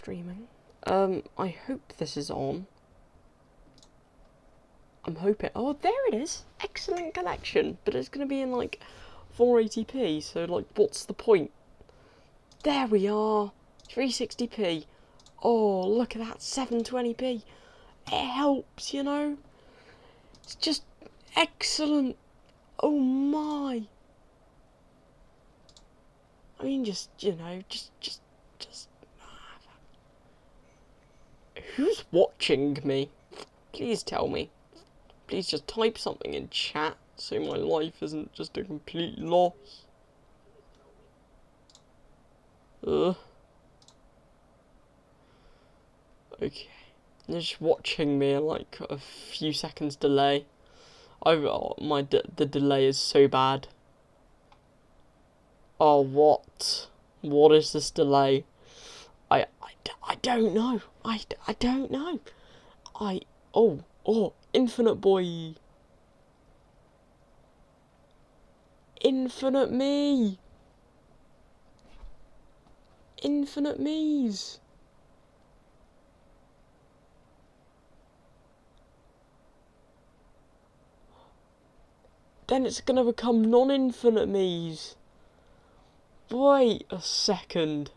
Streaming. I hope this is on. I'm hoping. Oh, there it is. Excellent connection. But it's going to be in like 480p. So like, what's the point? There we are. 360p. Oh, look at that. 720p. It helps, you know. It's just excellent. Oh my. I mean, just, you know, just. Who's watching me? Please tell me. Please just type something in chat so my life isn't just a complete loss. Okay. They're just watching me in like a few seconds delay. The delay is so bad. Oh, what? What is this delay? I don't know. I don't know. Oh, Infinite Boy. Infinite me. Infinite me's. Then it's gonna become non-infinite me's. Wait a second.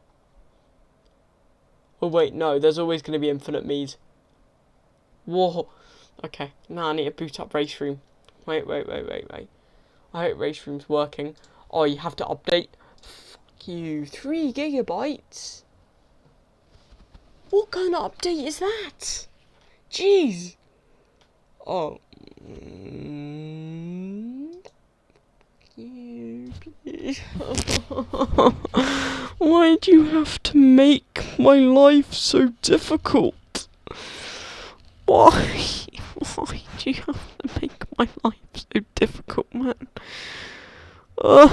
Oh wait, no, there's always gonna be infinite me's. Whoa. Okay, now I need to boot up Raceroom. Wait. I hope Raceroom's working. Oh, you have to update. Fuck you. 3 gigabytes? What kind of update is that? Jeez. Oh. You, please. Why'd you have to make my life so difficult? Why? Why do you have to make my life so difficult, man? Why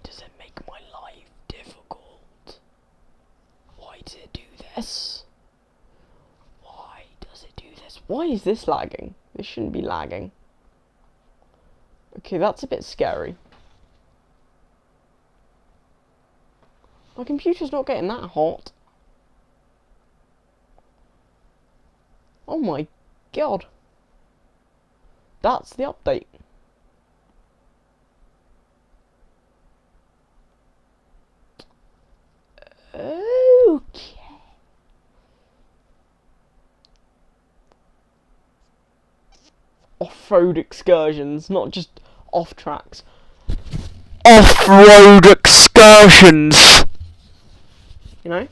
does it make my life difficult? Why does it do this? Why does it do this? Why is this lagging? This shouldn't be lagging. Okay, that's a bit scary. My computer's not getting that hot. Oh my god. That's the update. Okay. Off-road excursions, not just off tracks. Off-road excursions! You know?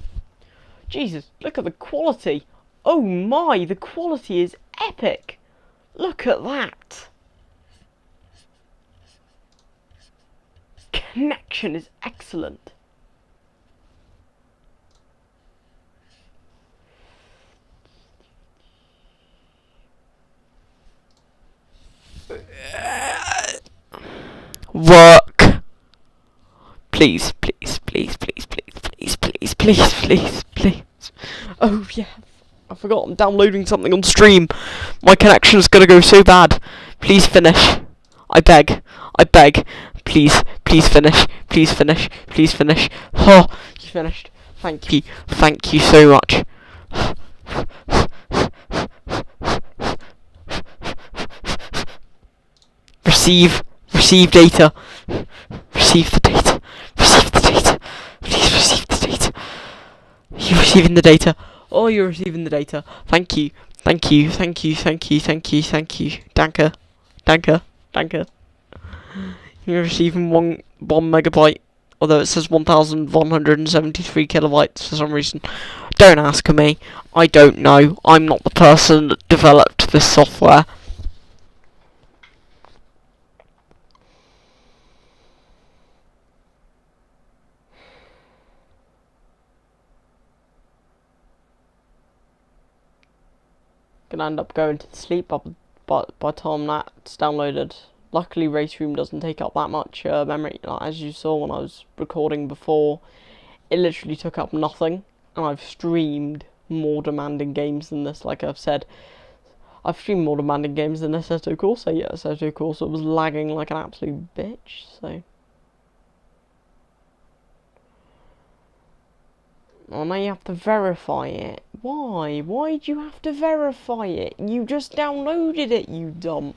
Jesus, look at the quality. Oh my, the quality is epic. Look at that. Connection is excellent. Work. Please. Oh yeah, I forgot I'm downloading something on stream. My connection's gonna go so bad. Please finish. I beg. Please finish. Oh, you finished. Thank you so much. Receive data. Receive the data. Please receive the data. You're receiving the data. Oh, you're receiving the data. Thank you. Danke. You're receiving one megabyte. Although it says 1,173 kilobytes for some reason. Don't ask me. I don't know. I'm not the person that developed this software. Gonna end up going to sleep by the time that's downloaded. Luckily, Raceroom doesn't take up that much memory. Like, as you saw when I was recording before, it literally took up nothing, and I've streamed more demanding games than this. Like I've said, I've streamed more demanding games than Assetto Corsa, yet Assetto Corsa was lagging like an absolute bitch, so... Oh, now you have to verify it. Why? Why'd you have to verify it? You just downloaded it, you dump.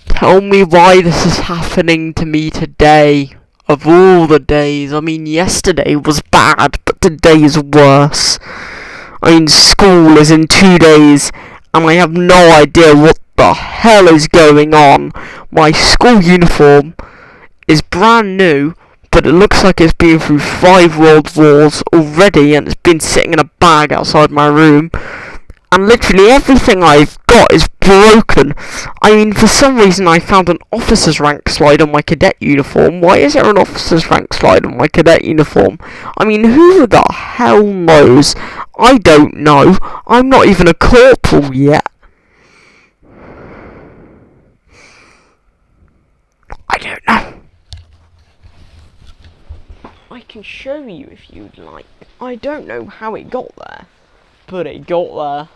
Tell me why this is happening to me today. Of all the days. I mean, yesterday was bad, but today is worse. I mean, school is in 2 days, and I have no idea what the hell is going on. My school uniform is brand new, but it looks like it's been through 5 world wars already, and it's been sitting in a bag outside my room. And literally everything I've got is broken. I mean, for some reason I found an officer's rank slide on my cadet uniform. Why is there an officer's rank slide on my cadet uniform? I mean, who the hell knows? I don't know. I'm not even a corporal yet. I don't know. I can show you if you'd like. I don't know how it got there, but it got there.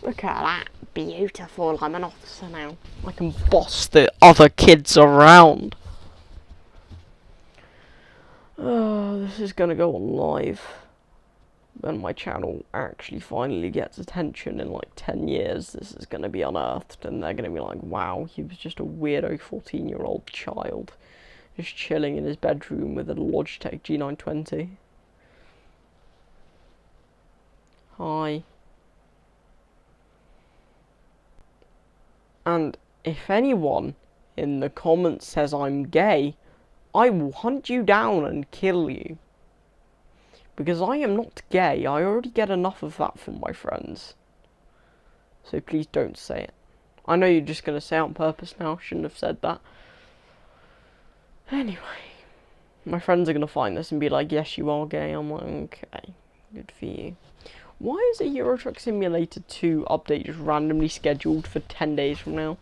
Look at that. Beautiful. I'm an officer now. I can boss the other kids around. Oh, this is gonna go on live when my channel actually finally gets attention in like 10 years. This is gonna be unearthed and they're gonna be like, wow, he was just a weirdo 14-year-old child just chilling in his bedroom with a Logitech G920. Hi. And if anyone in the comments says I'm gay, I will hunt you down and kill you. Because I am not gay. I already get enough of that from my friends. So please don't say it. I know you're just going to say it on purpose now. Shouldn't have said that. Anyway. My friends are going to find this and be like, yes, you are gay. I'm like, okay. Good for you. Why is a Euro Truck Simulator 2 update just randomly scheduled for 10 days from now?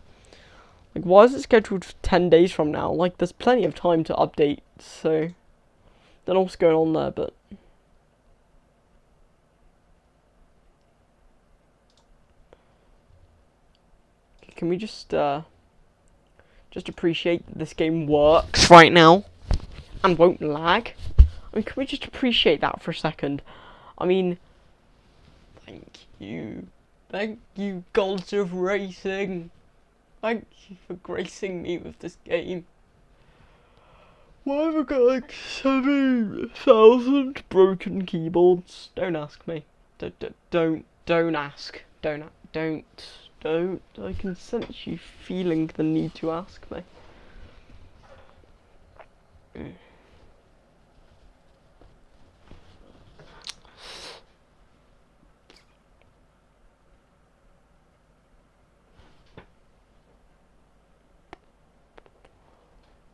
Like, why is it scheduled for 10 days from now? Like, there's plenty of time to update, so... Don't know what's going on there, but... Can we just appreciate that this game works right now? And won't lag? I mean, can we just appreciate that for a second? I mean... Thank you, gods of racing. Thank you for gracing me with this game. Why have I got like 7,000 broken keyboards? Don't ask me. Don't ask. Don't. I can sense you feeling the need to ask me.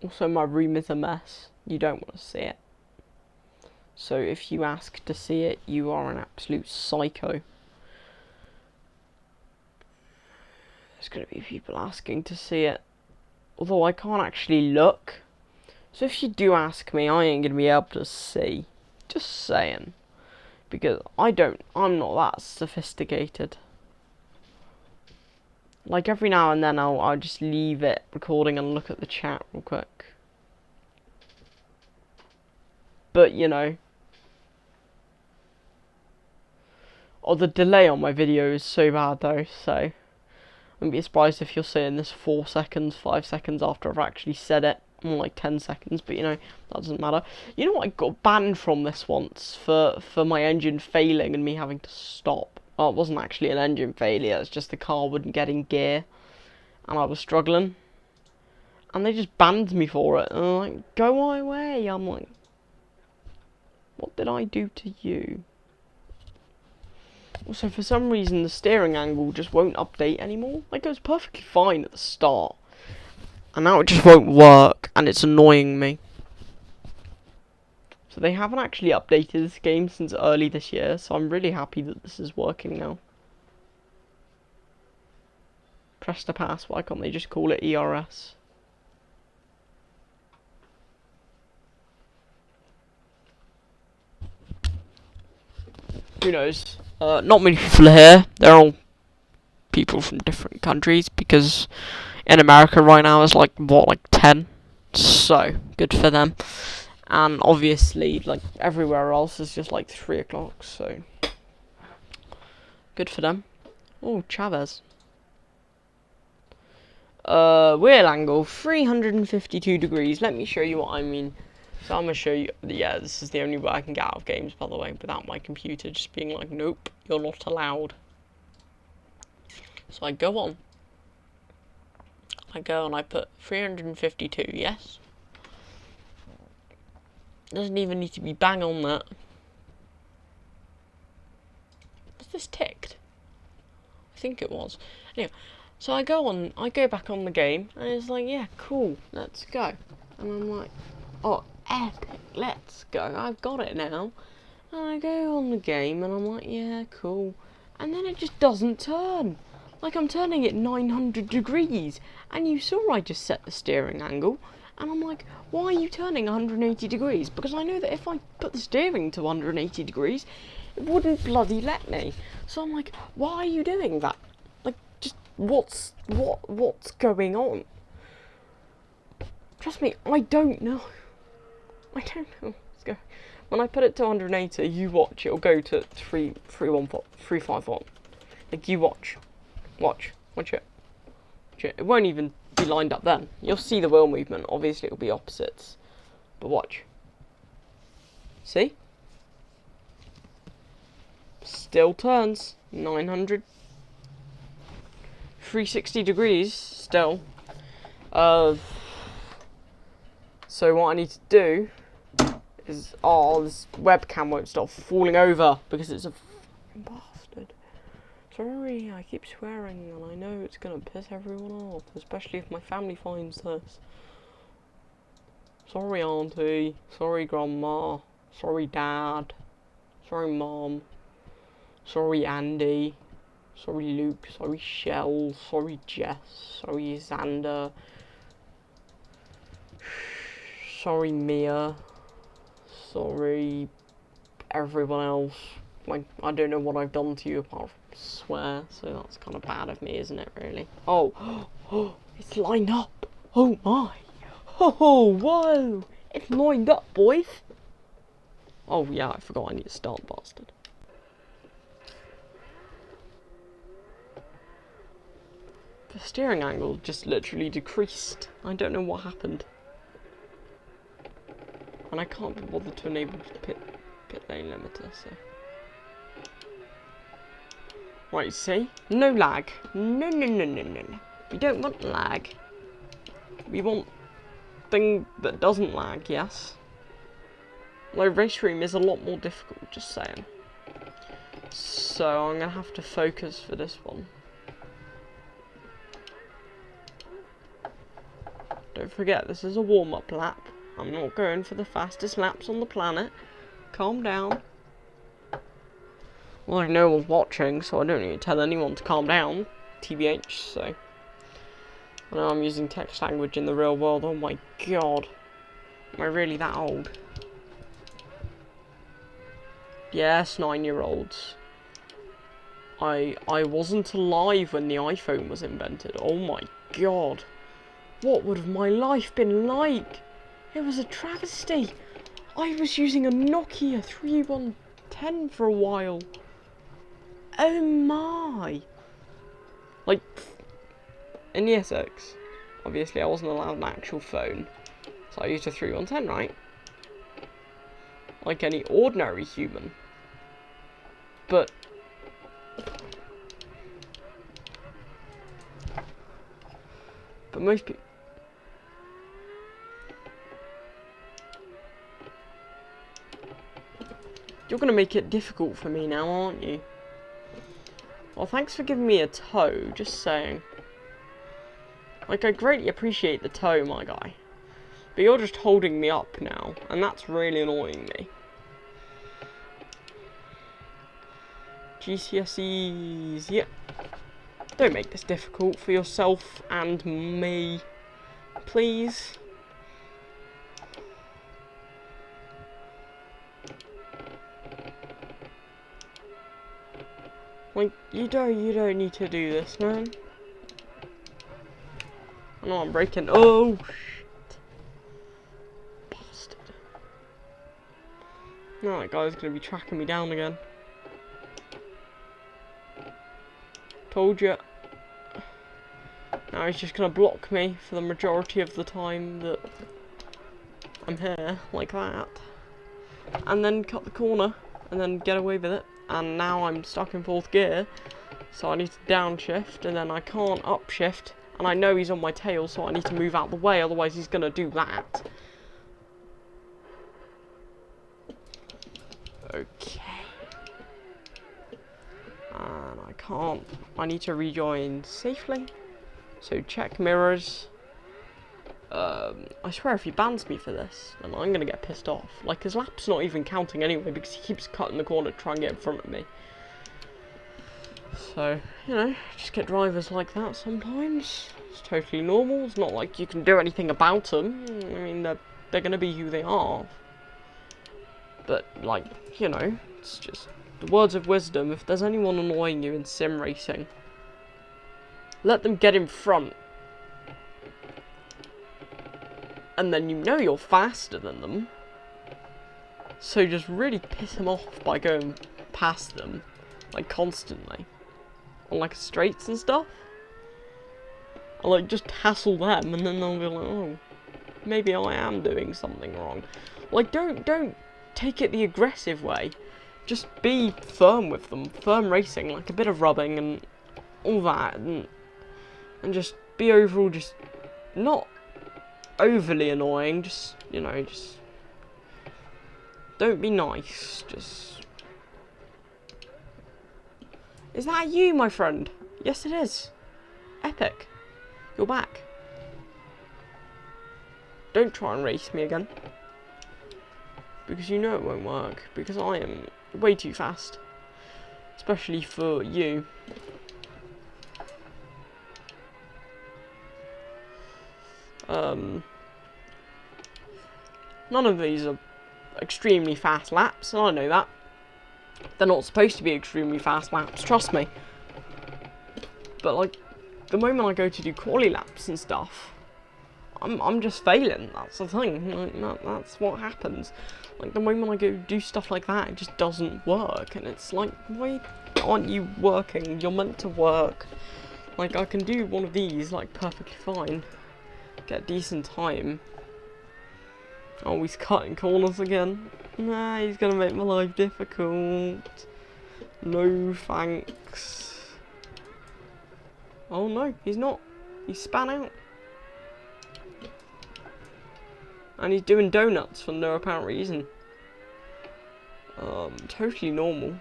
Also, my room is a mess. You don't want to see it. So if you ask to see it, you are an absolute psycho. There's going to be people asking to see it. Although I can't actually look. So if you do ask me, I ain't going to be able to see. Just saying. Because I'm not that sophisticated. Like, every now and then I'll just leave it recording and look at the chat real quick. But, you know. Oh, the delay on my video is so bad though, so... I wouldn't be surprised if you're seeing this 4 seconds, 5 seconds after I've actually said it. More like 10 seconds, but you know, that doesn't matter. You know what, I got banned from this once for my engine failing and me having to stop. Well, it wasn't actually an engine failure, it's just the car wouldn't get in gear. And I was struggling. And they just banned me for it. And I'm like, go away. I'm like, what did I do to you? Also, for some reason, the steering angle just won't update anymore. Like, it was perfectly fine at the start. And now it just won't work, and it's annoying me. So they haven't actually updated this game since early this year, so I'm really happy that this is working now. Press to pass, why can't they just call it ERS? who knows? Not many people are here. They're all people from different countries, because in America right now is like 10. So good for them. And obviously, like everywhere else is just like 3 o'clock. So good for them. Oh, Chavez. Wheel angle 352 degrees. Let me show you what I mean. So I'm gonna show you. Yeah, this is the only way I can get out of games, by the way, without my computer just being like, nope, you're not allowed. So I go on. I go and I put 352. Yes. Doesn't even need to be bang on that. Was this ticked? I think it was. Anyway. So I go back on the game, and it's like, yeah, cool, let's go. And I'm like, oh, epic, let's go, I've got it now. And I go on the game, and I'm like, yeah, cool. And then it just doesn't turn. Like, I'm turning it 900 degrees. And you saw I just set the steering angle. And I'm like, why are you turning 180 degrees? Because I know that if I put the steering to 180 degrees, it wouldn't bloody let me. So I'm like, why are you doing that? What's going on? Trust me, I don't know. I don't know what's going. When I put it to 180, you watch, it'll go to 351. Like, you watch it. It won't even be lined up then. You'll see the wheel movement. Obviously, it'll be opposites, but watch. See? Still turns 900. 360 degrees still. So what I need to do is, this webcam won't stop falling over because it's a f***ing bastard. Sorry, I keep swearing, and I know it's gonna piss everyone off, especially if my family finds this. Sorry, Auntie. Sorry, Grandma. Sorry, Dad. Sorry, Mom. Sorry, Andy. Sorry, Luke. Sorry, Shell. Sorry, Jess. Sorry, Xander. Sorry, Mia. Sorry, everyone else. Like, I don't know what I've done to you apart from swear, so that's kind of bad of me, isn't it, really? Oh, it's lined up. Oh, my. Oh, whoa. It's lined up, boys. Oh, yeah, I forgot I need to start, bastard. The steering angle just literally decreased. I don't know what happened. And I can't be bothered to enable the pit lane limiter, so. Right, see? No lag. No. We don't want lag. We want thing that doesn't lag, yes? Although Raceroom is a lot more difficult, just saying. So I'm gonna have to focus for this one. Don't forget, this is a warm-up lap. I'm not going for the fastest laps on the planet. Calm down. Well, I know no one's watching, so I don't need to tell anyone to calm down. TBH, so. I know I'm using text language in the real world. Oh my god. Am I really that old? Yes, 9-year-olds. I wasn't alive when the iPhone was invented. Oh my god. What would have my life been like? It was a travesty. I was using a Nokia 3110 for a while. Oh my. Like, in Year 6, obviously I wasn't allowed an actual phone. So I used a 3110, right? Like any ordinary human. But most people. You're going to make it difficult for me now, aren't you? Well, thanks for giving me a tow, just saying. Like, I greatly appreciate the tow, my guy. But you're just holding me up now, and that's really annoying me. GCSEs, yeah. Don't make this difficult for yourself and me, please. Like, you don't need to do this, man. I know I'm breaking. Oh, shit. Bastard. Now that guy's gonna be tracking me down again. Told you. Now he's just gonna block me for the majority of the time that I'm here, like that. And then cut the corner, and then get away with it. And now I'm stuck in 4th gear, so I need to downshift, and then I can't upshift. And I know he's on my tail, so I need to move out the way, otherwise he's gonna do that. Okay. And I can't. I need to rejoin safely. So check mirrors. I swear if he bans me for this, then I'm gonna get pissed off. Like, his lap's not even counting anyway, because he keeps cutting the corner to try and get in front of me. So, you know, just get drivers like that sometimes. It's totally normal. It's not like you can do anything about them. I mean, they're gonna be who they are. But, like, you know, it's just the words of wisdom. If there's anyone annoying you in sim racing, let them get in front. And then you know you're faster than them. So just really piss them off by going past them, like, constantly. On, like, straights and stuff. And, like, just hassle them, and then they'll be like, oh, maybe I am doing something wrong. Like, don't take it the aggressive way. Just be firm with them. Firm racing, like a bit of rubbing and all that. And just be overall just not overly annoying. Just, you know, just don't be nice. Just... Is that you, my friend? Yes, it is. Epic. You're back. Don't try and race me again. Because you know it won't work. Because I am way too fast. Especially for you. None of these are extremely fast laps, and I know that. They're not supposed to be extremely fast laps, trust me. But, like, the moment I go to do quali laps and stuff, I'm just failing. That's the thing. Like, that's what happens. Like, the moment I go do stuff like that, it just doesn't work. And it's like, why aren't you working? You're meant to work. Like, I can do one of these, like, perfectly fine. Get a decent time. Oh, he's cutting corners again. Nah, he's gonna make my life difficult. No thanks. Oh no, he's not. He's span out. And he's doing donuts for no apparent reason. Totally normal.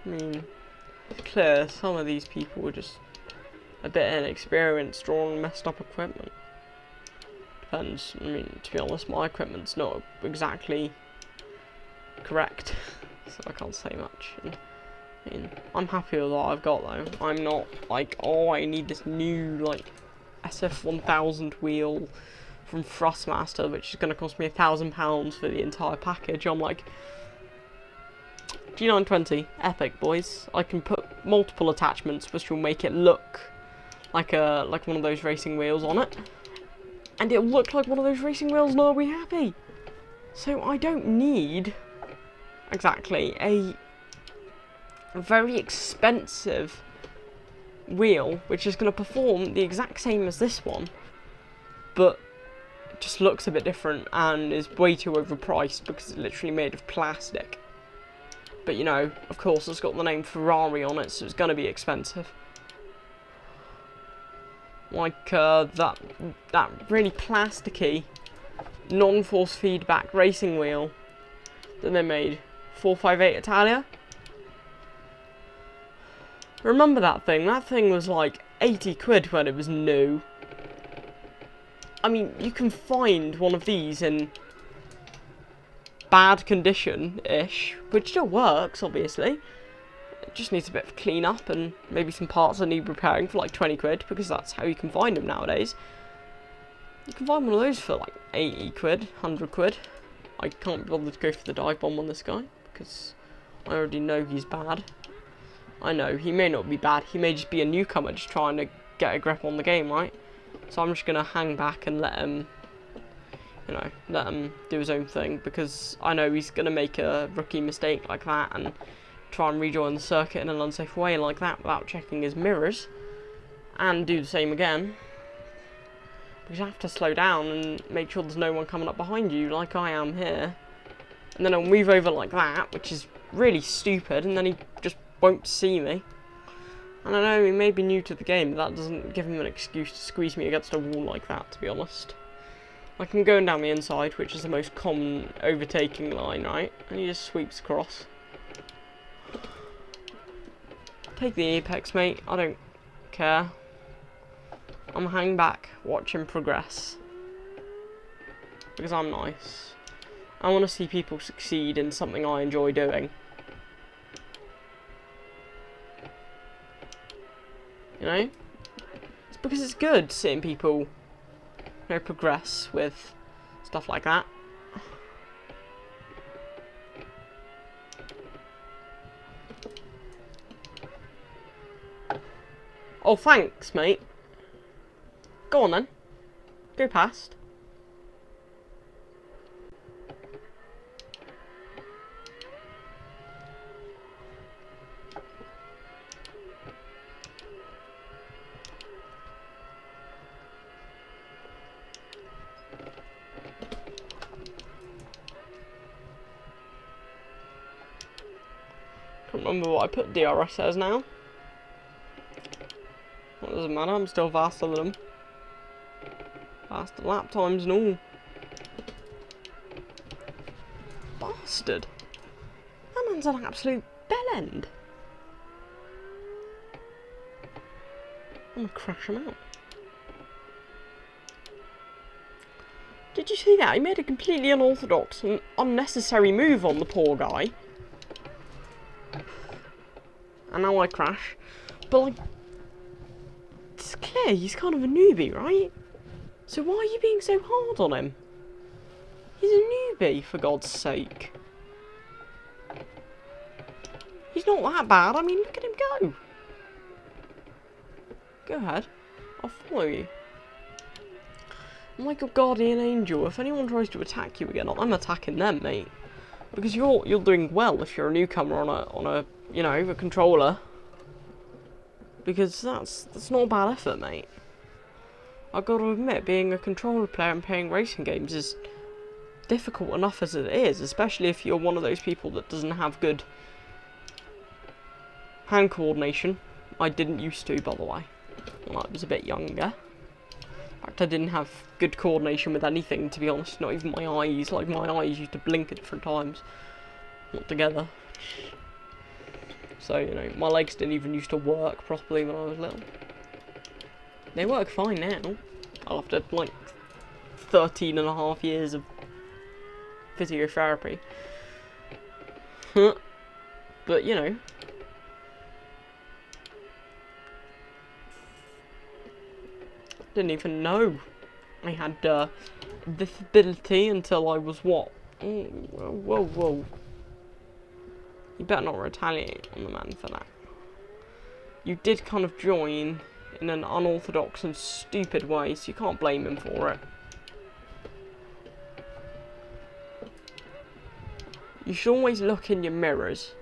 I mean, it's clear some of these people were just a bit inexperienced drawing messed up equipment. Depends. I mean, to be honest, my equipment's not exactly correct, so I can't say much. And, I mean, I'm happy with what I've got though. I'm not like, oh, I need this new like SF1000 wheel from Thrustmaster, which is going to cost me £1,000 for the entire package. I'm like, G920, epic, boys. I can put multiple attachments, which will make it look like one of those racing wheels on it, and it'll look like one of those racing wheels, and I'll be happy. So I don't need exactly a very expensive wheel, which is going to perform the exact same as this one, but it just looks a bit different and is way too overpriced because it's literally made of plastic. But you know, of course, it's got the name Ferrari on it, so it's going to be expensive. Like that really plasticky, non-force feedback racing wheel that they made, 458 Italia. Remember that thing? That thing was like 80 quid when it was new. I mean, you can find one of these in bad condition-ish, which still works, obviously. It just needs a bit of clean up and maybe some parts that need repairing for like 20 quid, because that's how you can find them nowadays. You can find one of those for like 80 quid, 100 quid. I can't be bothered to go for the dive bomb on this guy, because I already know he's bad. I know, he may not be bad, he may just be a newcomer just trying to get a grip on the game, right? So I'm just going to hang back and let him, you know, let him do his own thing, because I know he's going to make a rookie mistake like that and try and rejoin the circuit in an unsafe way like that without checking his mirrors, and do the same again. Because you have to slow down and make sure there's no one coming up behind you like I am here. And then I'll move over like that, which is really stupid, and then he just won't see me. And I know he may be new to the game, but that doesn't give him an excuse to squeeze me against a wall like that, to be honest. Like, I'm going down the inside, which is the most common overtaking line, right? And he just sweeps across. Take the apex, mate. I don't care. I'm hang back, watch him progress. Because I'm nice. I want to see people succeed in something I enjoy doing. You know? It's because it's good seeing people, you know, progress with stuff like that. Oh, thanks, mate. Go on then. Go past. Can't remember what I put DRS as now. What doesn't matter, I'm still faster than him. Faster lap times and all. Bastard. That man's an absolute bellend. I'm gonna crash him out. Did you see that? He made a completely unorthodox and unnecessary move on the poor guy. And now I crash. But like, it's clear he's kind of a newbie, right? So why are you being so hard on him? He's a newbie, for God's sake. He's not that bad. I mean, look at him go. Go ahead. I'll follow you. I'm like your guardian angel. If anyone tries to attack you again, I'm attacking them, mate. Because you're doing well if you're a newcomer on a you know, a controller. Because that's not a bad effort, mate. I've got to admit, being a controller player and playing racing games is difficult enough as it is, especially if you're one of those people that doesn't have good hand coordination. I didn't used to, by the way, when I was a bit younger. In fact, I didn't have good coordination with anything, to be honest, not even my eyes. Like, my eyes used to blink at different times. Not together. So, you know, my legs didn't even used to work properly when I was little. They work fine now, after, like, 13 and a half years of physiotherapy. But, you know. Didn't even know I had this ability until I was, what? Oh, whoa, whoa. You better not retaliate on the man for that. You did kind of join in an unorthodox and stupid way, so you can't blame him for it. You should always look in your mirrors.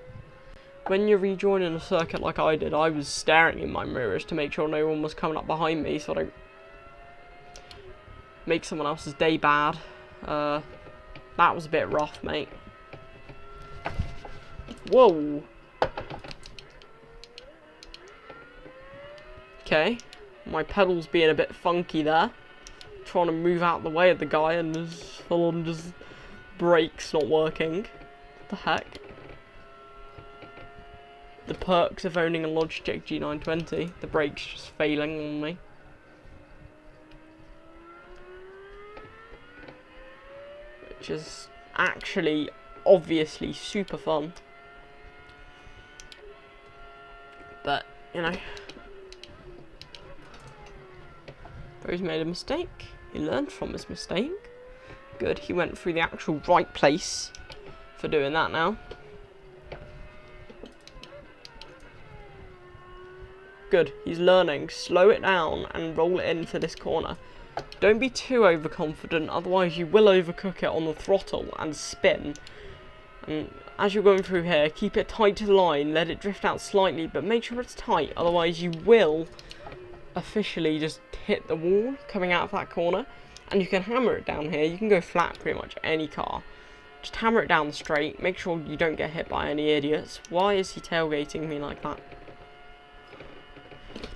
When you're rejoining a circuit like I did, I was staring in my mirrors to make sure no one was coming up behind me, so I don't make someone else's day bad. That was a bit rough, mate. Whoa. Okay. My pedals being a bit funky there. Trying to move out the way of the guy and his full on just brakes not working. What the heck? The perks of owning a Logitech G920. The brakes just failing on me. Which is actually obviously super fun. But, you know, Bro's made a mistake. He learned from his mistake. Good, he went through the actual right place for doing that now. Good, he's learning. Slow it down and roll it into this corner. Don't be too overconfident, otherwise you will overcook it on the throttle and spin. And as you're going through here, keep it tight to the line, let it drift out slightly, but make sure it's tight, otherwise you will officially just hit the wall coming out of that corner. And you can hammer it down here, you can go flat pretty much any car. Just hammer it down the straight, make sure you don't get hit by any idiots. Why is he tailgating me like that?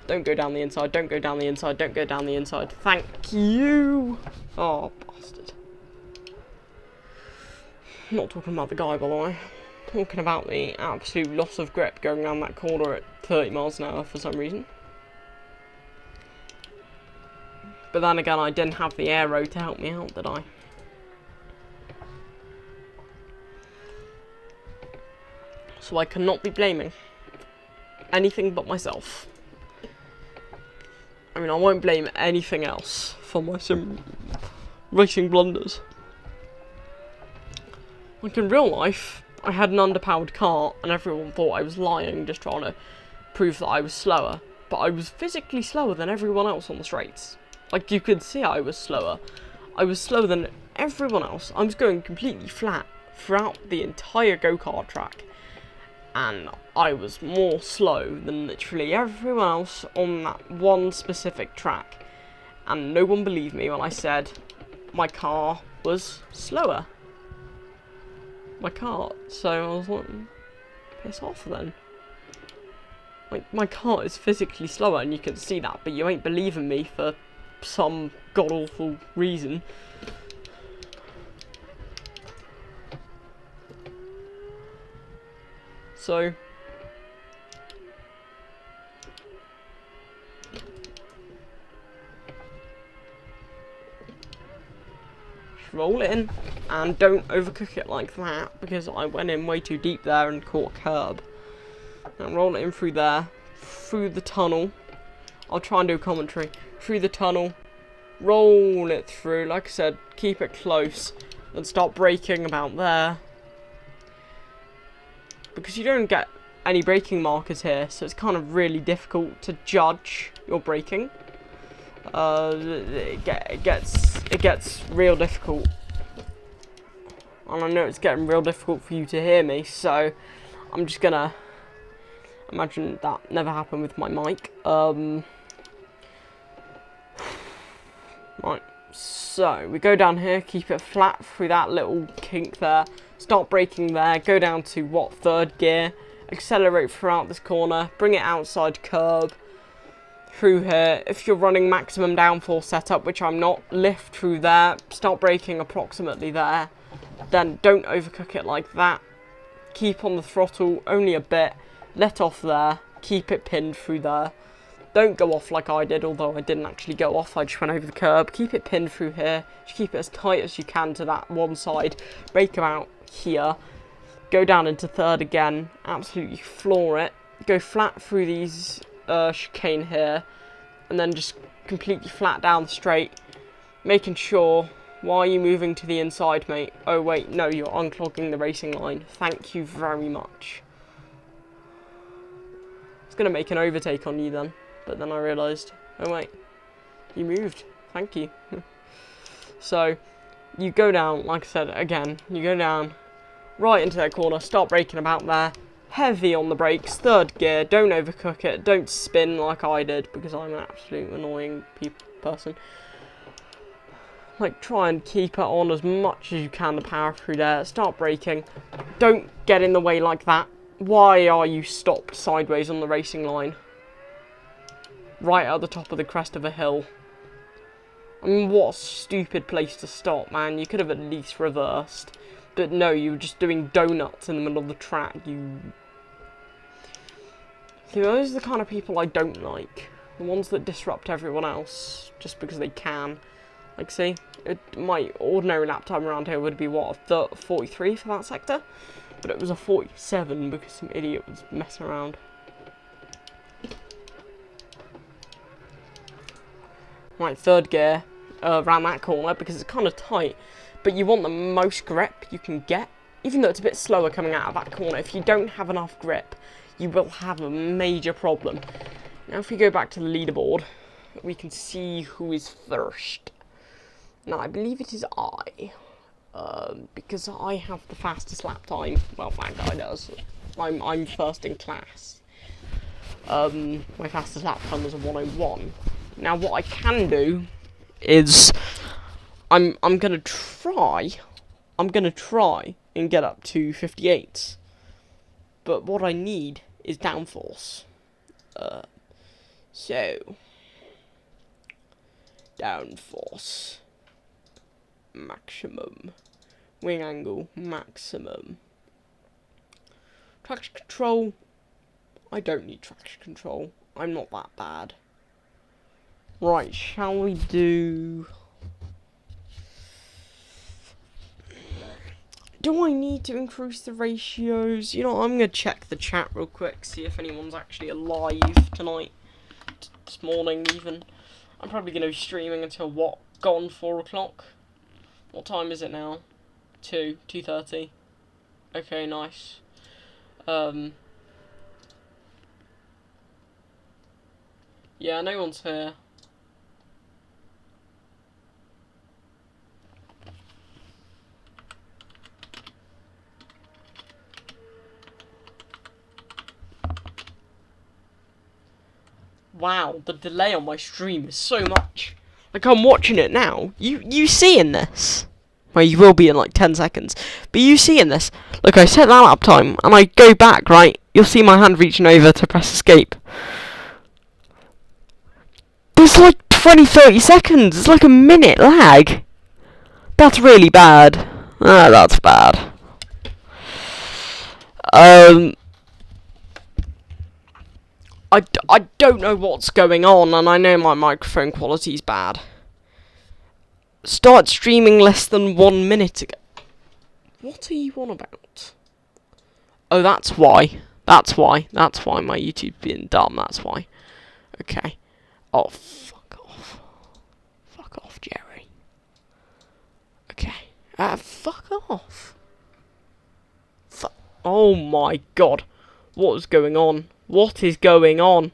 Don't go down the inside, don't go down the inside, don't go down the inside. Thank you! Oh, bastard. I'm not talking about the guy, by the way. Talking about the absolute loss of grip going around that corner at 30 miles an hour for some reason. But then again, I didn't have the aero to help me out, did I? So I cannot be blaming anything but myself. I mean, I won't blame anything else for my racing blunders. Like in real life, I had an underpowered car and everyone thought I was lying, just trying to prove that I was slower. But I was physically slower than everyone else on the straights. Like, you could see I was slower. I was slower than everyone else. I was going completely flat throughout the entire go-kart track. And I was more slow than literally everyone else on that one specific track. And no one believed me when I said my car was slower. My car. So I was like, piss off then. Like, my car is physically slower and you can see that, but you ain't believing me for some god-awful reason. So roll it in and don't overcook it like that, because I went in way too deep there and caught a curb. And roll it in through there, through the tunnel. I'll try and do commentary. Through the tunnel, roll it through, like I said, keep it close and start braking about there. Because you don't get any braking markers here, so it's kind of really difficult to judge your braking. It gets real difficult. And I know it's getting real difficult for you to hear me, so I'm just gonna imagine that never happened with my mic. Right, so we go down here, keep it flat through that little kink there, start braking there, go down to what, third gear, accelerate throughout this corner, bring it outside curb, through here. If you're running maximum downforce setup, which I'm not, lift through there, start braking approximately there, then don't overcook it like that, keep on the throttle only a bit, let off there, keep it pinned through there. Don't go off like I did, although I didn't actually go off, I just went over the curb. Keep it pinned through here, just keep it as tight as you can to that one side, brake about here, go down into third again, absolutely floor it, go flat through these chicane here, and then just completely flat down the straight, making sure, why are you moving to the inside, mate? Oh wait, no, you're unclogging the racing line, thank you very much. I was going to make an overtake on you then. But then I realised, oh wait, you moved, thank you. So, you go down, like I said, again, you go down, right into that corner, start braking about there, heavy on the brakes, third gear, don't overcook it, don't spin like I did, because I'm an absolute annoying person. Like, try and keep it on as much as you can, the power through there, start braking, don't get in the way like that. Why are you stopped sideways on the racing line? Right at the top of the crest of a hill. I mean, what a stupid place to stop, man. You could have at least reversed. But no, you were just doing donuts in the middle of the track. See, those are the kind of people I don't like. The ones that disrupt everyone else just because they can. Like, see, my ordinary lap time around here would be, what, a 43 for that sector? But it was a 47 because some idiot was messing around. Right, third gear, around that corner, because it's kind of tight, but you want the most grip you can get, even though it's a bit slower coming out of that corner. If you don't have enough grip, you will have a major problem. Now if we go back to the leaderboard, we can see who is first. Now I believe it is I. Because I have the fastest lap time. Well, that guy does. I'm first in class. My fastest lap time was a 1:01. Now what I can do is I'm gonna try and get up to 58. But what I need is downforce. So downforce maximum, wing angle maximum, traction control. I don't need traction control. I'm not that bad. Right, shall we do... Do I need to increase the ratios? You know, I'm going to check the chat real quick, see if anyone's actually alive tonight. This morning, even. I'm probably going to be streaming until, what, gone 4 o'clock? What time is it now? 2:30. Okay, nice. Yeah, no one's here. Wow, the delay on my stream is so much. Like, I'm watching it now. You seeing this? Well, you will be in like 10 seconds. But you seeing this? Look, I set that up time, and I go back, right? You'll see my hand reaching over to press escape. There's like 20-30 seconds. It's like a minute lag. That's really bad. That's bad. I don't know what's going on, and I know my microphone quality's bad. Start streaming less than 1 minute ago. What are you on about? Oh, that's why. That's why my YouTube's being dumb, that's why. Okay. Oh, fuck off. Fuck off, Jerry. Okay. Fuck off. Oh my god. What is going on? What is going on?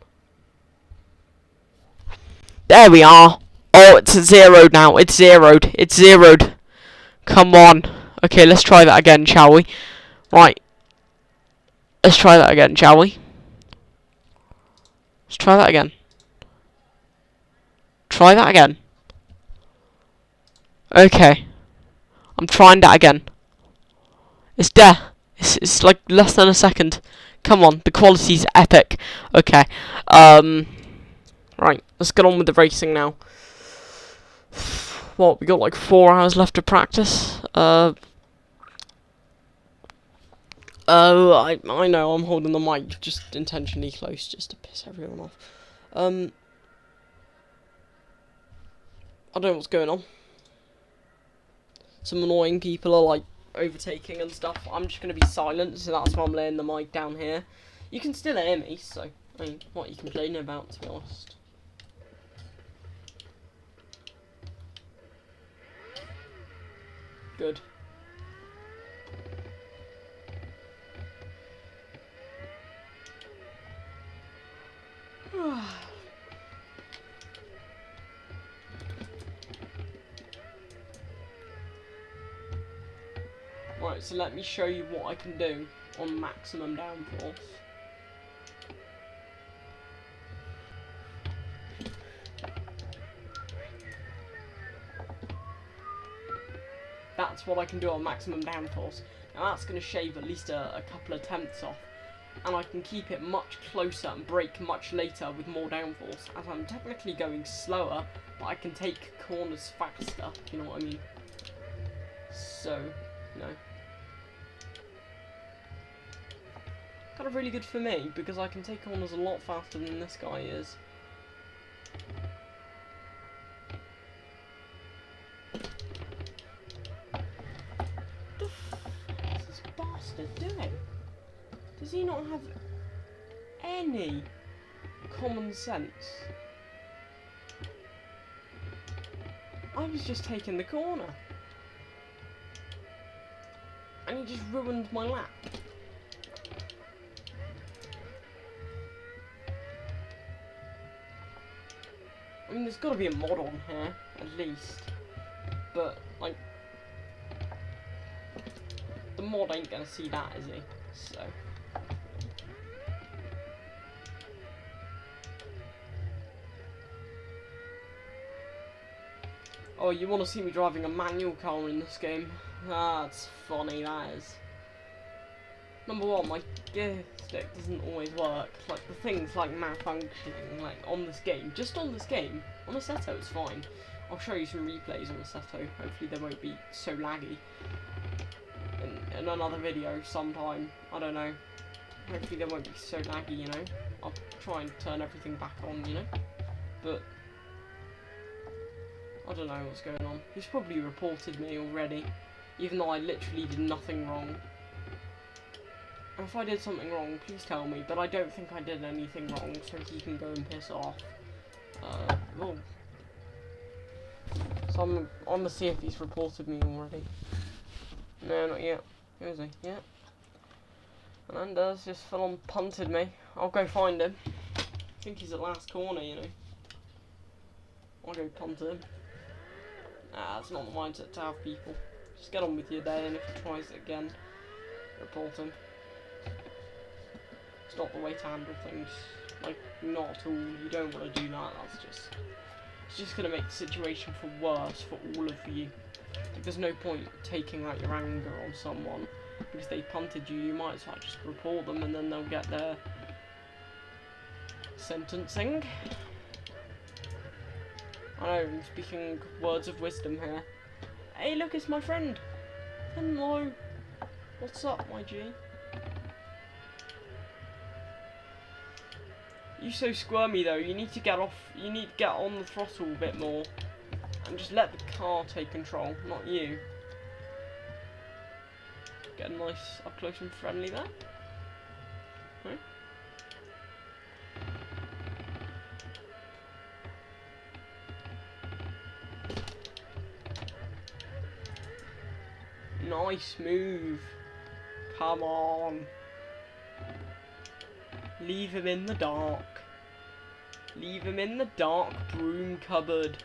There we are. Oh, it's zeroed now. It's zeroed. It's zeroed. Come on. Okay, let's try that again, shall we? Right. Let's try that again, shall we? Let's try that again. Try that again. Okay. I'm trying that again. It's there. It's like less than a second. Come on, the quality's epic. Okay. Right, let's get on with the racing now. What, we got like 4 hours left to practice? I know, I'm holding the mic just intentionally close just to piss everyone off. I don't know what's going on. Some annoying people are like overtaking and stuff. I'm just going to be silent, so that's why I'm laying the mic down here. You can still hear me, so, I mean, what are you complaining about, to be honest? Good. Right, so let me show you what I can do on maximum downforce. That's what I can do on maximum downforce. Now that's going to shave at least a couple of tenths off. And I can keep it much closer and brake much later with more downforce, as I'm technically going slower, but I can take corners faster, if you know what I mean. So, you know. Kind of really good for me, because I can take corners a lot faster than this guy is. What the f is this bastard doing? Does he not have any common sense? I was just taking the corner. And he just ruined my lap. I mean, there's got to be a mod on here, at least. But, like, the mod ain't going to see that, is he? So. Oh, you want to see me driving a manual car in this game? That's funny, that is. Number one, my gear stick doesn't always work. Like, the things like malfunctioning, like, on this game. Just on this game. On Assetto, it's fine. I'll show you some replays on Assetto. Hopefully they won't be so laggy. In another video sometime. I don't know. Hopefully they won't be so laggy, you know. I'll try and turn everything back on, you know. But I don't know what's going on. He's probably reported me already, even though I literally did nothing wrong. And if I did something wrong, please tell me, but I don't think I did anything wrong, so he can go and piss off. Oh. So I'm gonna see if he's reported me already. No, not yet. Who is he? Yeah. Hernandez just full on punted me. I'll go find him. I think he's at last corner, you know. I'll go punt him. Nah, that's not the mindset to have, people. Just get on with your day, and if he tries it again, report him. It's not the way to handle things. Like, not at all. You don't want to do that. It's just going to make the situation for worse for all of you. Like, there's no point taking out your anger on someone because they punted you. You might as well just report them, and then they'll get their sentencing. I know, I'm speaking words of wisdom here. Hey, look, it's my friend. Hello. What's up, my G? You so squirmy though. You need to get off. You need to get on the throttle a bit more, and just let the car take control, not you. Get a nice up close and friendly there. Okay. Nice move. Come on. Leave him in the dark. Leave him in the dark broom cupboard.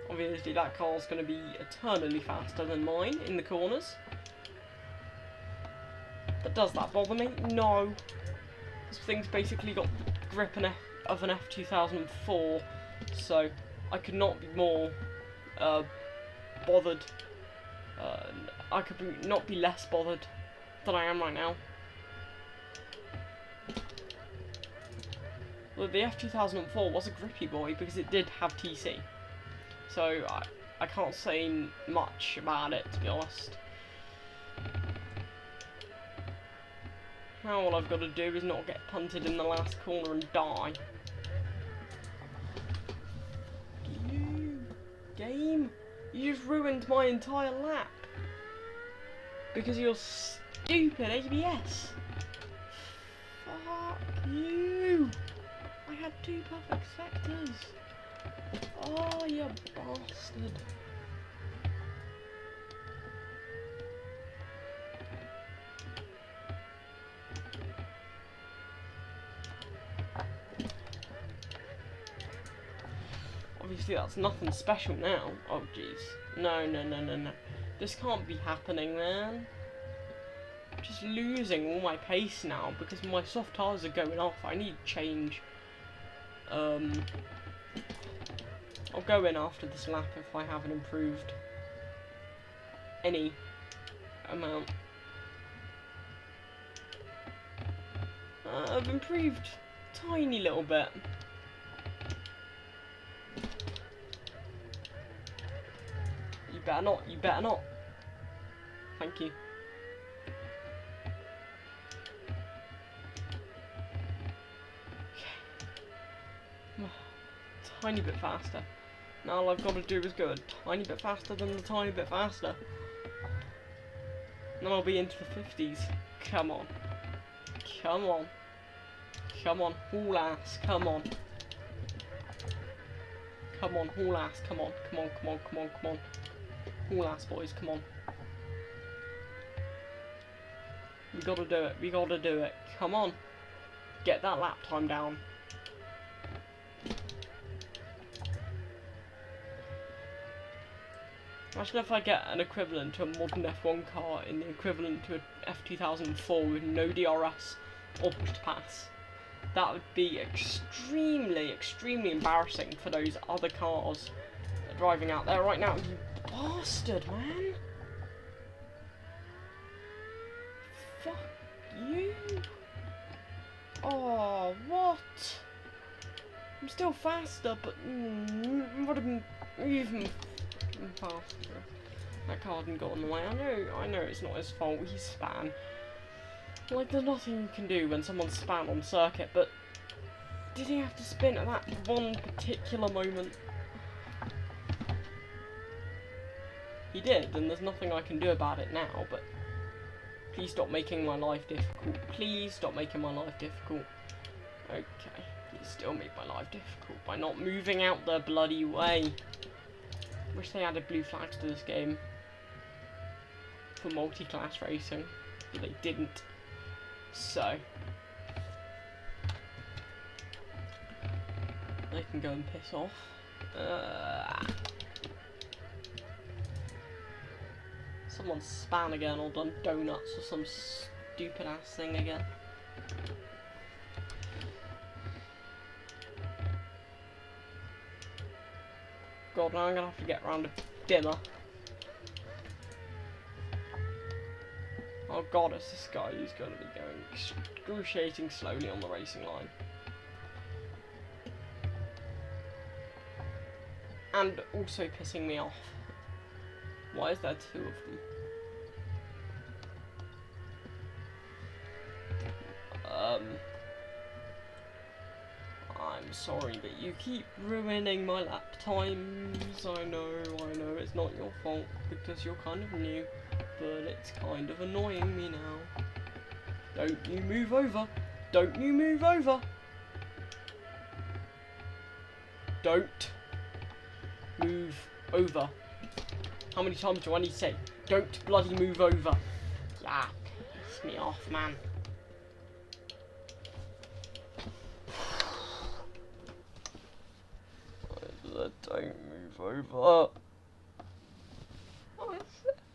Obviously that car's going to be eternally faster than mine in the corners. But does that bother me? No. This thing's basically got grip of an F2004, so I could not be more bothered. I could not be less bothered than I am right now. Well, the F2004 was a grippy boy because it did have TC, so I can't say much about it, to be honest. Now all I've got to do is not get punted in the last corner and die. You game, you just ruined my entire lap because of your stupid ABS. Fuck you. I had 2 perfect sectors. Oh, you bastard. Obviously that's nothing special now. Oh jeez. No. This can't be happening, man. I'm just losing all my pace now because my soft tires are going off. I need change. I'll go in after this lap if I haven't improved any amount. I've improved a tiny little bit. You better not, you better not. Thank you. Tiny bit faster. Now all I've got to do is go a tiny bit faster than the tiny bit faster. And then I'll be into the 50s. Come on. Come on. Come on, haul ass, come on. Come on, haul ass, come on, come on, come on, come on, come on. Haul ass, boys, come on. We gotta do it. We gotta do it. Come on. Get that lap time down. Imagine if I get an equivalent to a modern F1 car in the equivalent to a F2004 with no DRS or push to pass. That would be extremely, extremely embarrassing for those other cars that are driving out there right now. You bastard, man! Fuck you! Oh, what? I'm still faster, but would have been even faster. That car didn't go on the way. I know it's not his fault. He's span. Like, there's nothing you can do when someone's span on circuit, but did he have to spin at that one particular moment? He did, and there's nothing I can do about it now, but please stop making my life difficult. Please stop making my life difficult. Okay, you still make my life difficult by not moving out the bloody way. Wish they added blue flags to this game for multi-class racing, but they didn't. So they can go and piss off. Someone span again or done donuts or some stupid ass thing again. God, now I'm gonna have to get around a dimmer. Oh god, it's this guy who's going to be going excruciating slowly on the racing line. And also pissing me off. Why is there two of them? I'm sorry, but you keep ruining my lap times. I know, it's not your fault because you're kind of new. But it's kind of annoying me now. Don't you move over. Don't you move over. Don't move over. How many times do I need to say, don't bloody move over? Yeah, piss me off, man. Don't move over.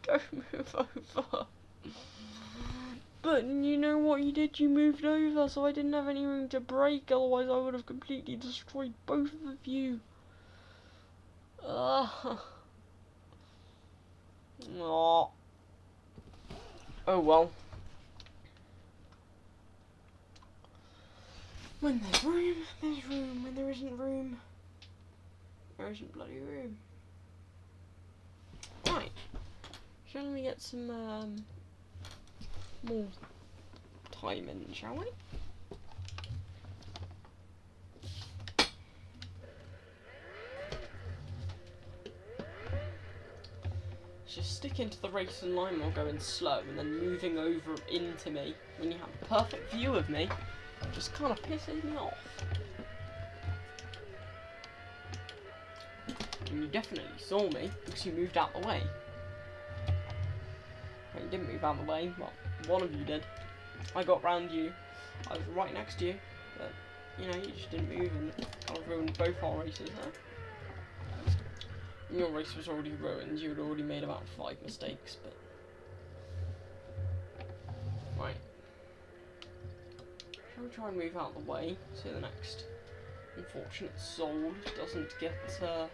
Don't move over. But you know what you did? You moved over, so I didn't have any room to brake. Otherwise, I would have completely destroyed both of you. Oh well. When there's room, there's room. When there isn't room, there isn't bloody room. Right. Shall we get some more time in, shall we? Just sticking to the racing line while going slow and then moving over into me when you have a perfect view of me just kind of pisses me off. And you definitely saw me because you moved out the way. Well, you didn't move out the way, well, one of you did. I got round you, I was right next to you, but, you know, you just didn't move and kind of ruined both our races, huh? And your race was already ruined, you had already made about 5 mistakes, but... Right. Shall we try and move out the way, so the next unfortunate soul doesn't get, their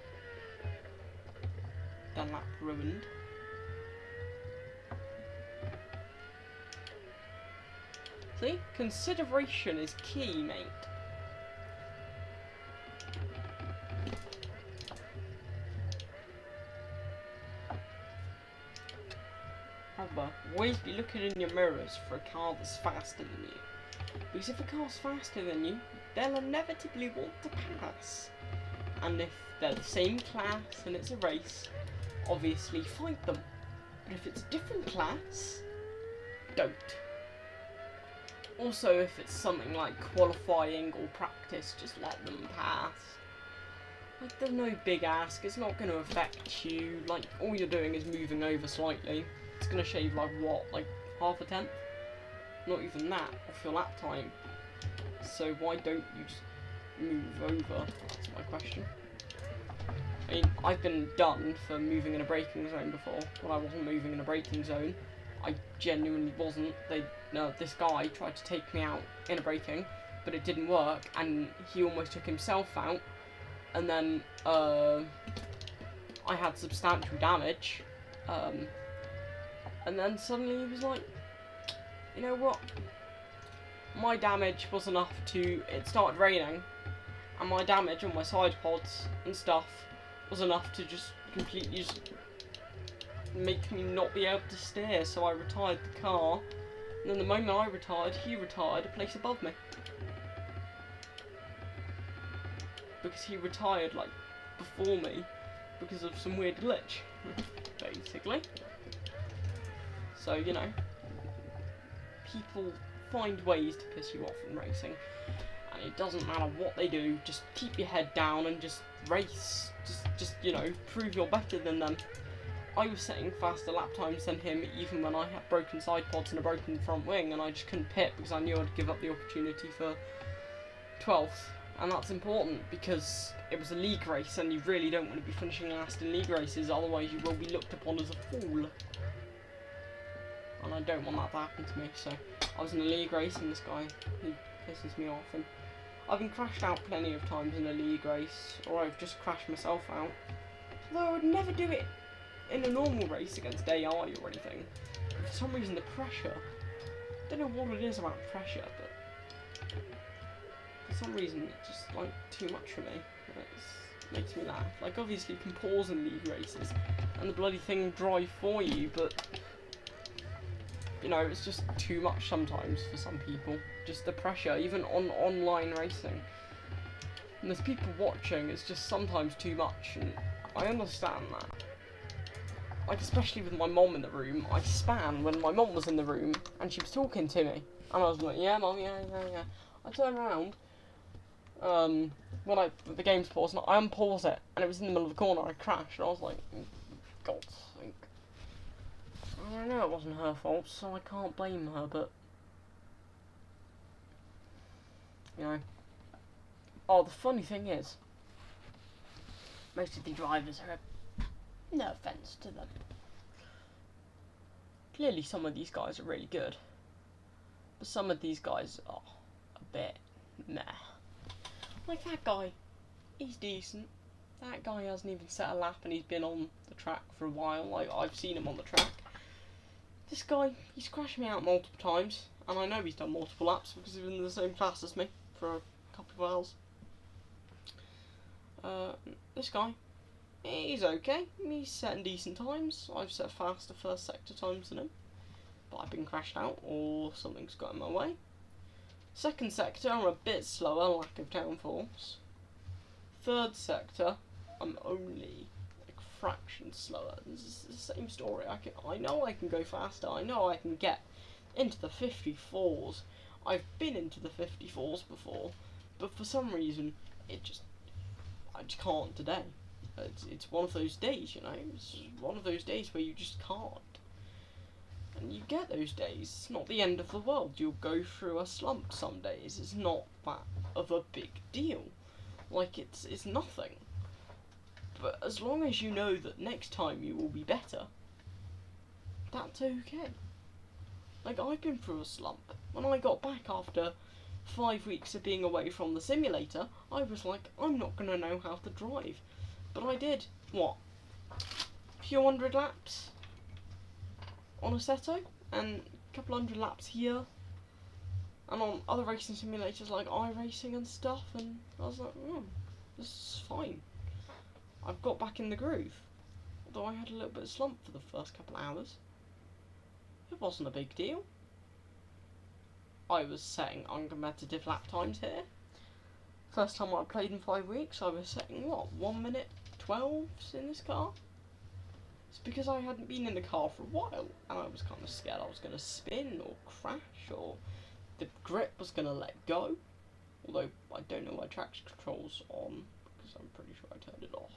lap ruined. See? Consideration is key, mate. However, always be looking in your mirrors for a car that's faster than you. Because if a car's faster than you, they'll inevitably want to pass. And if they're the same class and it's a race, obviously fight them. But if it's a different class, don't. Also, if it's something like qualifying or practice, just let them pass. Like, there's no big ask, it's not going to affect you, like, all you're doing is moving over slightly. It's going to shave, like, what, like, half a tenth? not even that, off your lap time. So why don't you just move over? That's my question. I mean, I've been done for moving in a braking zone before. When I wasn't moving in a braking zone, I genuinely wasn't. This guy tried to take me out in a braking, but it didn't work, and he almost took himself out. And then I had substantial damage. And then suddenly he was like, you know what? My damage was enough to. It started raining, and my damage on my side pods and stuff was enough to just completely just make me not be able to steer, so I retired the car, and then the moment I retired, he retired a place above me. Because he retired, like, before me, because of some weird glitch, basically. So, you know, people find ways to piss you off in racing, and it doesn't matter what they do, just keep your head down and just race. Just you know, prove you're better than them. I was setting faster lap times than him even when I had broken side pods and a broken front wing, and I just couldn't pit because I knew I'd give up the opportunity for 12th. And that's important because it was a league race and you really don't want to be finishing last in league races, otherwise you will be looked upon as a fool. And I don't want that to happen to me, so I was in a league race and this guy, he pisses me off, and I've been crashed out plenty of times in a league race, or I've just crashed myself out. Although I would never do it in a normal race against AI or anything. For some reason the pressure, I don't know what it is about pressure, but for some reason it's just like too much for me. It makes me laugh. Like obviously you can pause in league races and the bloody thing will drive for you, but you know, it's just too much sometimes for some people. Just the pressure, even on online racing. And there's people watching, it's just sometimes too much, and I understand that. Like, especially with my mom in the room, I span when my mom was in the room, and she was talking to me. And I was like, yeah, mom, yeah. I turned around, when the game's paused, and I unpause it, and it was in the middle of the corner, I crashed, and I was like, God's sake. I know it wasn't her fault, so I can't blame her, but you know. Oh, the funny thing is, most of the drivers are, no offence to them, clearly some of these guys are really good, but some of these guys are a bit meh. Like that guy, he's decent. That guy hasn't even set a lap and he's been on the track for a while. Like, I've seen him on the track. This guy, he's crashed me out multiple times, and I know he's done multiple laps because he's been in the same class as me for a couple of hours. This guy, he's okay. He's setting decent times. I've set faster first sector times than him, but I've been crashed out or something's got in my way. Second sector, I'm a bit slower, lack of downforce. Third sector, I'm only like fraction slower. It's the same story. I know I can go faster. I know I can get into the 54s. I've been into the 54s before, but for some reason I just can't today. It's one of those days, you know. It's one of those days where you just can't. And you get those days. It's not the end of the world. You'll go through a slump some days. It's not that of a big deal. Like, it's nothing. But as long as you know that next time you will be better, that's okay. Like, I've been through a slump. When I got back after 5 weeks of being away from the simulator, I was like, I'm not going to know how to drive. But I did, what, a few hundred laps on Assetto, and a couple hundred laps here, and on other racing simulators like iRacing and stuff, and I was like, this is fine. I've got back in the groove. Although I had a little bit of slump for the first couple of hours. It wasn't a big deal. I was setting uncompetitive lap times here. First time I played in 5 weeks, I was setting, what, 1 minute 12s in this car? It's because I hadn't been in the car for a while, and I was kind of scared I was going to spin or crash, or the grip was going to let go. Although, I don't know my traction controls on, because I'm pretty sure I turned it off.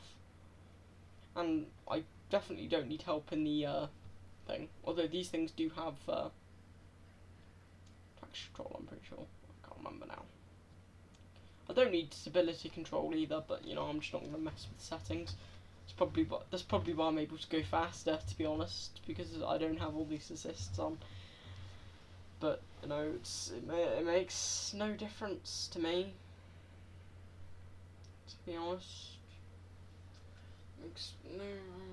And I definitely don't need help in the thing. Although these things do have traction control, I'm pretty sure. I can't remember now. I don't need stability control either, but you know, I'm just not going to mess with the settings. That's probably why I'm able to go faster, to be honest, because I don't have all these assists on. But you know, it makes no difference to me, to be honest. It makes no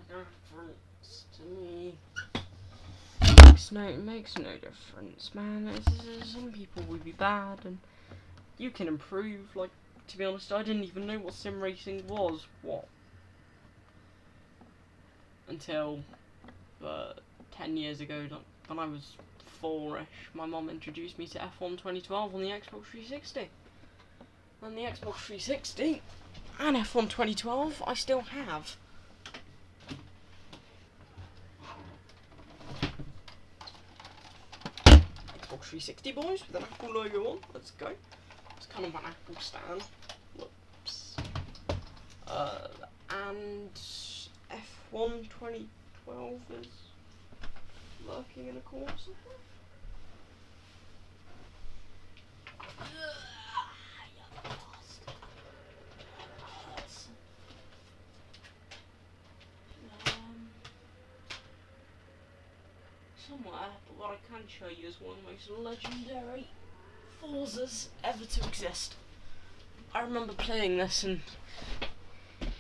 difference to me. It makes no difference, man. Some people will be bad, and you can improve. Like, to be honest, I didn't even know what sim racing was. Until 10 years ago, like, when I was 4-ish, my mum introduced me to F1 2012 on the Xbox 360. And the Xbox 360 and F1 2012 I still have. Xbox 360, boys, with an Apple logo on. Let's go. It's kind of an Apple stand. Whoops. And F1 2012 is lurking in a corner somewhere. Somewhere, but what I can show you is one of the most legendary Forzas ever to exist. I remember playing this, and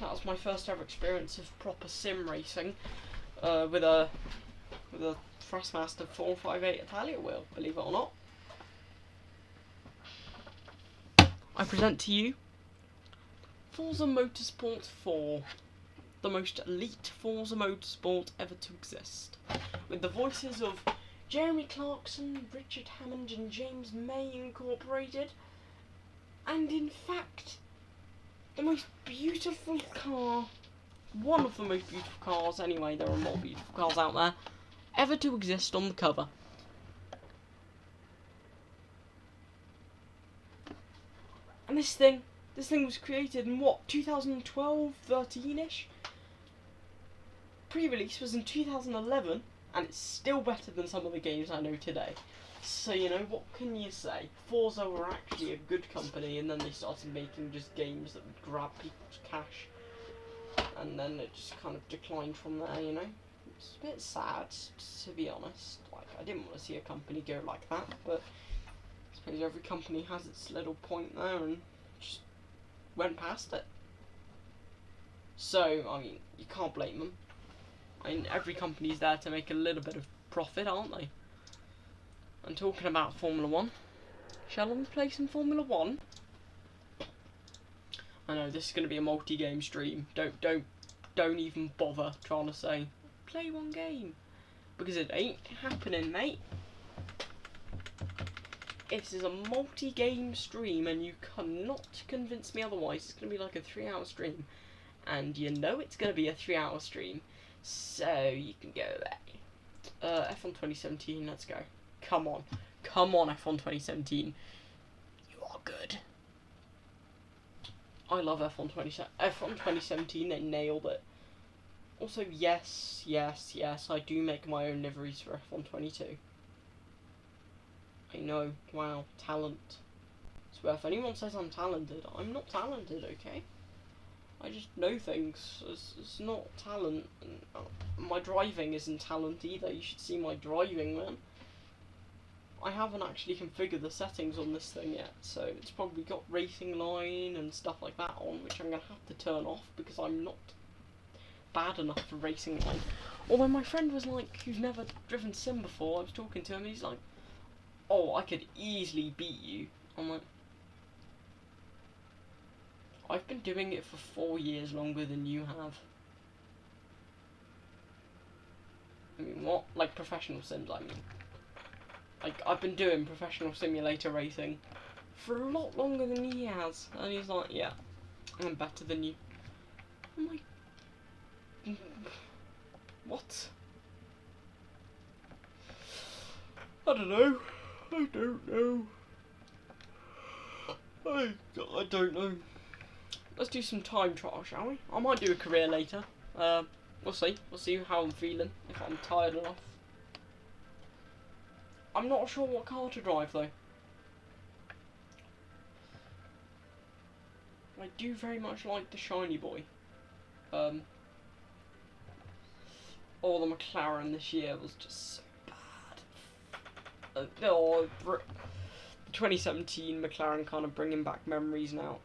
that was my first ever experience of proper sim racing with a Thrustmaster 458 Italia wheel, believe it or not. I present to you Forza Motorsport 4, the most elite Forza Motorsport ever to exist, with the voices of Jeremy Clarkson, Richard Hammond and James May incorporated, and in fact, the most beautiful car, one of the most beautiful cars anyway, there are more beautiful cars out there, ever to exist on the cover. And this thing was created in what, 2012, 13-ish? Pre-release was in 2011, and it's still better than some of the games I know today. So, you know, what can you say? Forza were actually a good company, and then they started making just games that would grab people's cash. And then it just kind of declined from there, you know? It's a bit sad, to be honest. Like, I didn't want to see a company go like that, but I suppose every company has its little point there, and just went past it. So, I mean, you can't blame them. I mean, every company's there to make a little bit of profit, aren't they? And talking about Formula 1, shall we play some Formula 1? I know this is going to be a multi-game stream. Don't even bother trying to say play one game, because it ain't happening, mate. This is a multi-game stream, and you cannot convince me otherwise. It's going to be like a 3-hour stream, and you know it's going to be a 3-hour stream, so you can go there. F1 2017, let's go. Come on, F1 2017. You are good. I love F1 2017. They nailed it. Also, yes, I do make my own liveries for F1 22. I know, wow, talent. So if anyone says I'm talented, I'm not talented, okay? I just know things. It's not talent. And my driving isn't talent either. You should see my driving, man. I haven't actually configured the settings on this thing yet, so it's probably got racing line and stuff like that on, which I'm going to have to turn off because I'm not bad enough for racing line. Although my friend was like, who's never driven sim before, I was talking to him and he's like, oh, I could easily beat you. I'm like, I've been doing it for 4 years longer than you have. I mean, what? Like professional sims, I mean. Like, I've been doing professional simulator racing for a lot longer than he has. And he's like, yeah, I'm better than you. I'm like, what? I don't know. I don't know. Let's do some time trial, shall we? I might do a career later. We'll see. We'll see how I'm feeling, if I'm tired enough. I'm not sure what car to drive though. I do very much like the shiny boy. Oh, the McLaren this year was just so bad. The 2017 McLaren kind of bringing back memories now.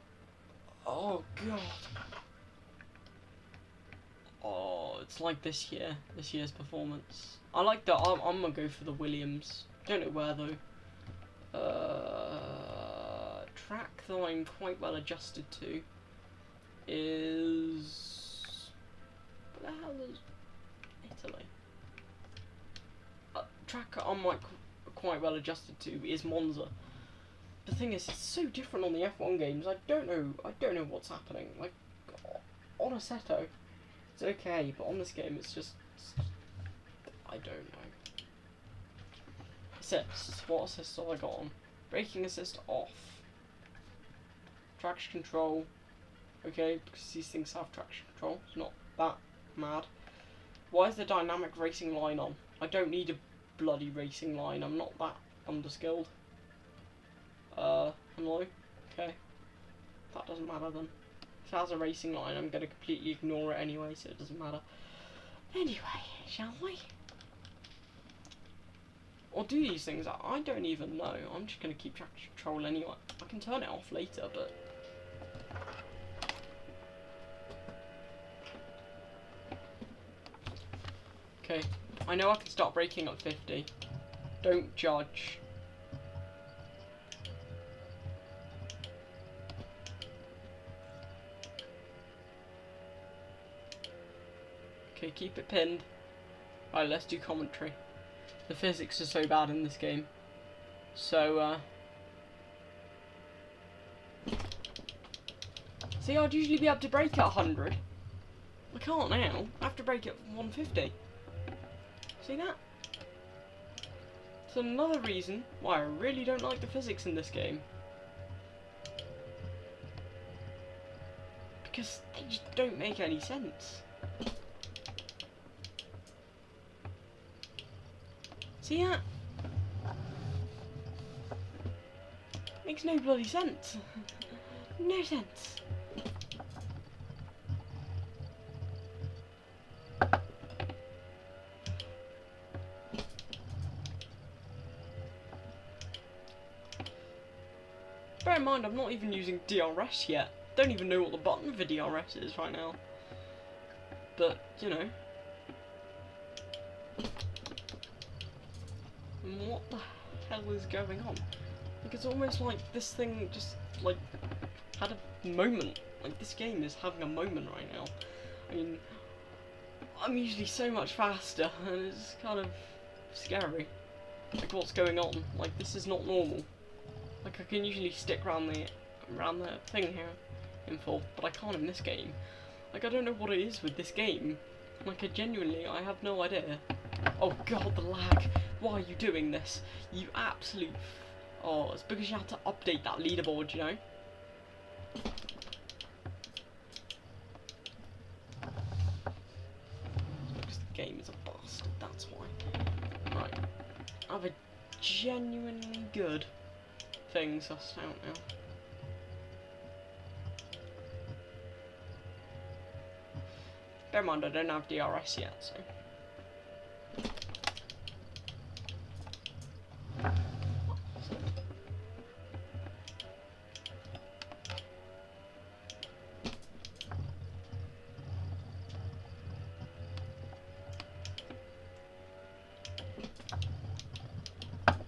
Oh god. Oh, it's like this year's performance. I like the. I'm gonna go for the Williams. Don't know where though. Track that I'm quite well adjusted to is. What the hell is Italy? Track I'm like quite well adjusted to is Monza. The thing is, it's so different on the F1 games. I don't know what's happening. Like on Assetto, it's okay, but on this game, it's just I don't know. Assists. What assists have I got on? Braking assist off. Traction control. Okay, because these things have traction control. It's not that mad. Why is the dynamic racing line on? I don't need a bloody racing line. I'm not that underskilled. Hello? Okay. That doesn't matter then. If it has a racing line, I'm going to completely ignore it anyway, so it doesn't matter. Anyway, shall we? Or do these things? I don't even know. I'm just going to keep traction control anyway. I can turn it off later, but... Okay. I know I can start braking at 50. Don't judge. Okay, keep it pinned. Right, let's do commentary. The physics are so bad in this game. So, see, I'd usually be able to brake at 100. I can't now. I have to brake at 150. See that? It's another reason why I really don't like the physics in this game. Because they just don't make any sense. See that? Makes no bloody sense. No sense. Bear in mind, I'm not even using DRS yet. Don't even know what the button for DRS is right now. But, you know. What the hell is going on? Like, it's almost like this thing just, like, had a moment. Like, this game is having a moment right now. I mean, I'm usually so much faster, and it's kind of scary. Like, what's going on? Like, this is not normal. Like, I can usually stick around the thing here in full, but I can't in this game. Like, I don't know what it is with this game. Like, I have no idea. Oh god, the lag. Why are you doing this? You absolute... Oh, it's because you had to update that leaderboard, you know? It's because the game is a bastard, that's why. Right. I have a genuinely good thing sussed out now. Bear in mind, I don't have DRS yet, so...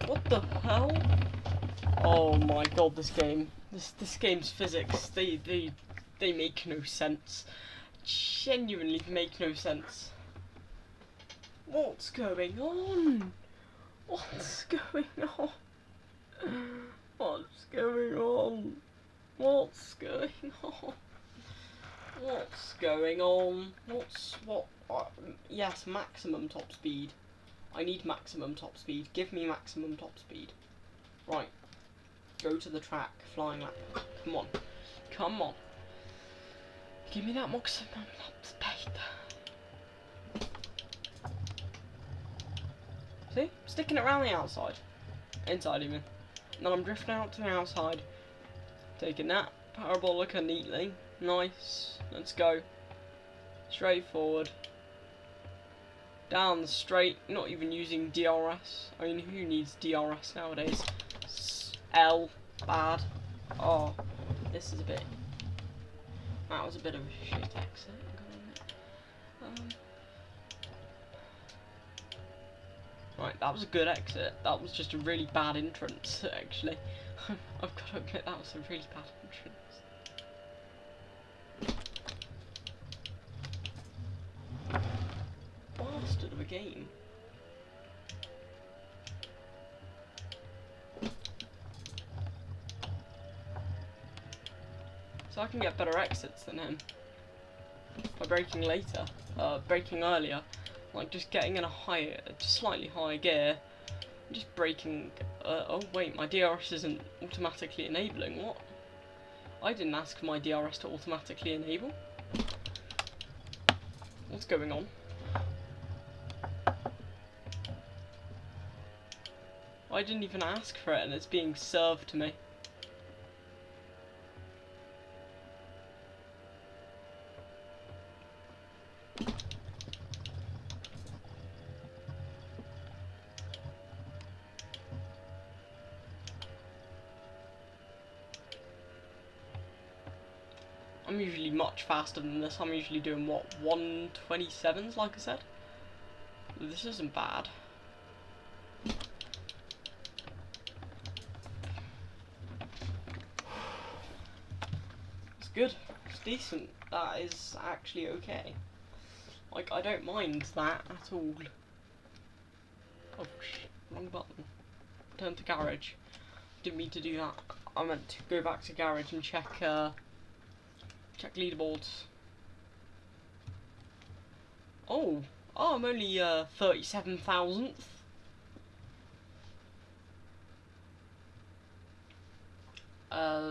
What the hell? Oh my god, this game. This game's physics, they make no sense. Genuinely make no sense. What's going on? What's going on? What's going on? What's going on? What's going on? Yes, maximum top speed. I need maximum top speed. Give me maximum top speed. Right. Go to the track. Flying lap. Come on. Come on. Give me that maximum top speed. See? Sticking it around the outside. Inside even. And then I'm drifting out to the outside. Taking that. Parabolica neatly. Nice. Let's go. Straight forward. Down the straight, not even using DRS. I mean, who needs DRS nowadays? L, bad. Oh, this is a bit. That was a bit of a shit exit. Right, that was a good exit. That was just a really bad entrance, actually. I've got to admit, that was a really bad entrance. Bastard of a game. So I can get better exits than him by braking later, braking earlier, like just getting in a higher, just slightly higher gear, just braking. Oh wait, my DRS isn't automatically enabling. What? I didn't ask for my DRS to automatically enable. What's going on? I didn't even ask for it, and it's being served to me. I'm usually much faster than this. I'm usually doing, what, 127s, like I said? This isn't bad. It's good. It's decent. That is actually okay. Like, I don't mind that at all. Oh, shit. Wrong button. Turn to garage. Didn't mean to do that. I meant to go back to garage and check, check leaderboards. Oh, I'm only 37,000th. Yeah.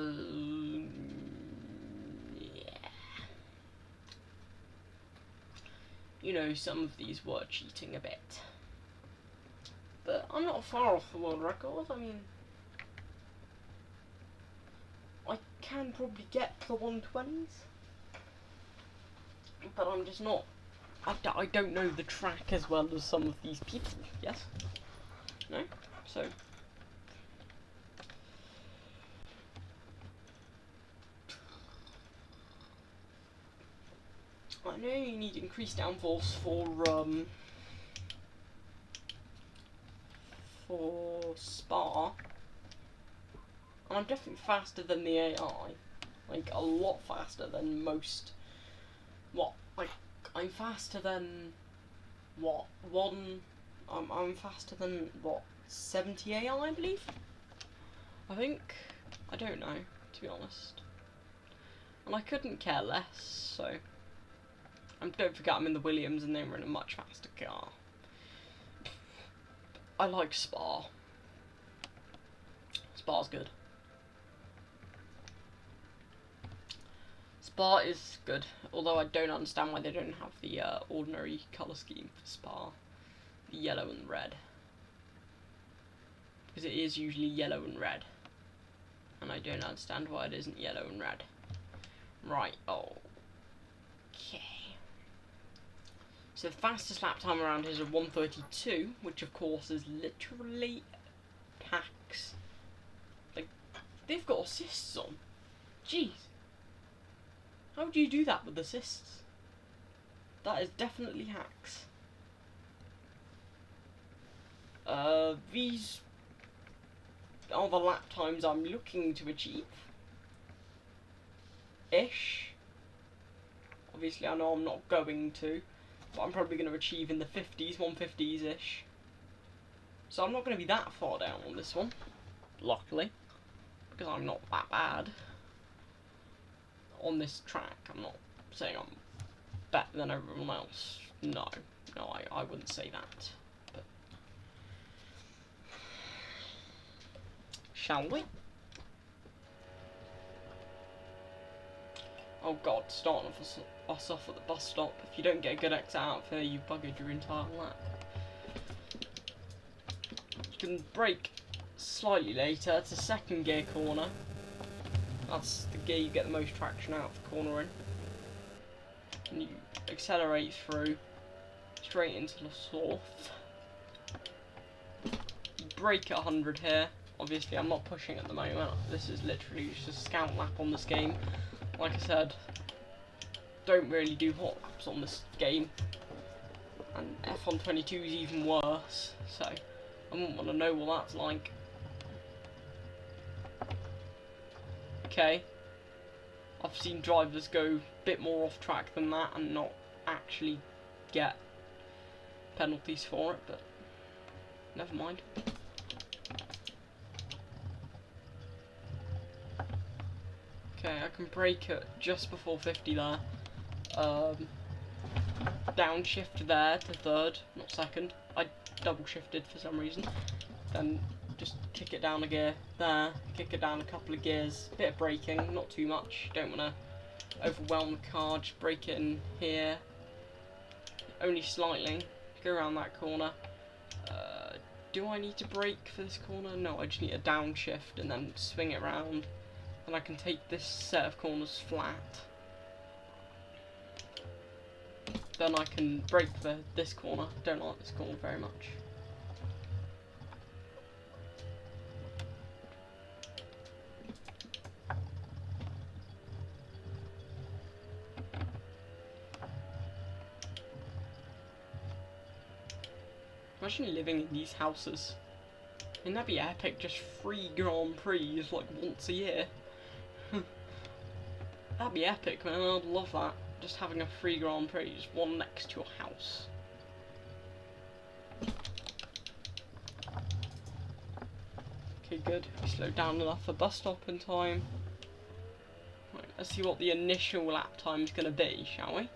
You know, some of these were cheating a bit. But I'm not far off the world record. I mean, I can probably get to the 120s. But I'm just not. I don't know the track as well as some of these people. Yes? No? So. I know you need increased downforce for Spa. And I'm definitely faster than the AI. Like, a lot faster than most. What? Like, I'm faster than. What? I'm faster than, what? 70 AI, I believe? I think. I don't know, to be honest. And I couldn't care less, so. And don't forget, I'm in the Williams and they were in a much faster car. I like Spa. Spa's good. Spa is good, although I don't understand why they don't have the ordinary colour scheme for Spa. The yellow and red. Because it is usually yellow and red. And I don't understand why it isn't yellow and red. Right, oh. Okay. So the fastest lap time around here is a 1:32, which of course is literally hacks. Like, they've got assists on. Jeez. How do you do that with assists? That is definitely hacks. These are the lap times I'm looking to achieve. Ish. Obviously I know I'm not going to, but I'm probably going to achieve in the 50s, 150s-ish. So I'm not going to be that far down on this one, luckily, because I'm not that bad on this track. I'm not saying I'm better than everyone else. No, I wouldn't say that. But shall we? Oh god, starting us off at the bus stop. If you don't get a good exit out of here, you buggered your entire lap. You can brake slightly later. It's a second gear corner. That's the gear you get the most traction out of cornering. And you accelerate through, straight into the south. You brake at 100 here. Obviously I'm not pushing at the moment, this is literally just a scout lap on this game. Like I said, don't really do hot laps on this game. And F122 is even worse, so I wouldn't want to know what that's like. Okay, I've seen drivers go a bit more off track than that and not actually get penalties for it, but never mind. Okay, I can brake at just before 50 there. Downshift there to third, not second. I double shifted for some reason. Then just kick it down a gear there, kick it down a couple of gears, bit of braking, not too much, don't want to overwhelm the car, just brake it in here, only slightly, go around that corner. Do I need to brake for this corner? No, I just need a downshift and then swing it around, and I can take this set of corners flat. Then I can brake for this corner, don't like this corner very much. Imagine living in these houses. Wouldn't that be epic? Just free Grand Prix like once a year. That'd be epic, man. I'd love that. Just having a free Grand Prix, just one next to your house. Okay, good. We slowed down enough for bus stop in time. Right, let's see what the initial lap time's gonna be, shall we?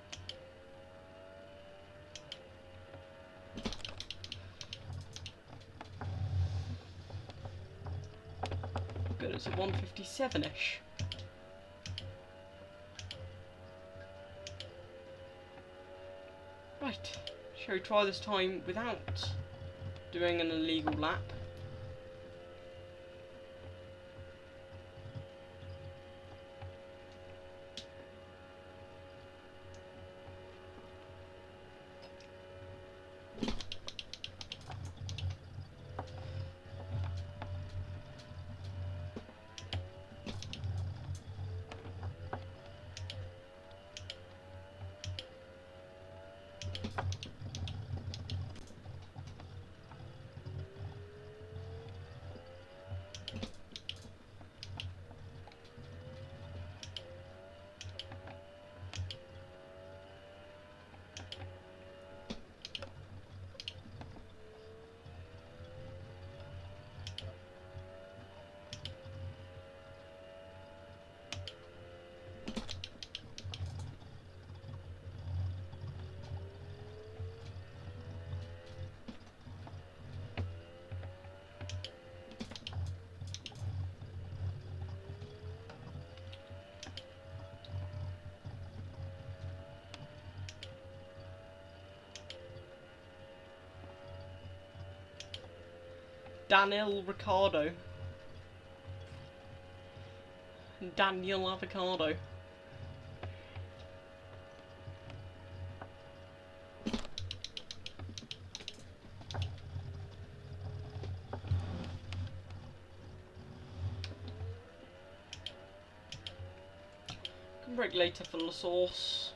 Good, it's a 1:57-ish. Right, shall we try this time without doing an illegal lap? Daniel Ricciardo. Daniel Avocado. Can break later for the sauce.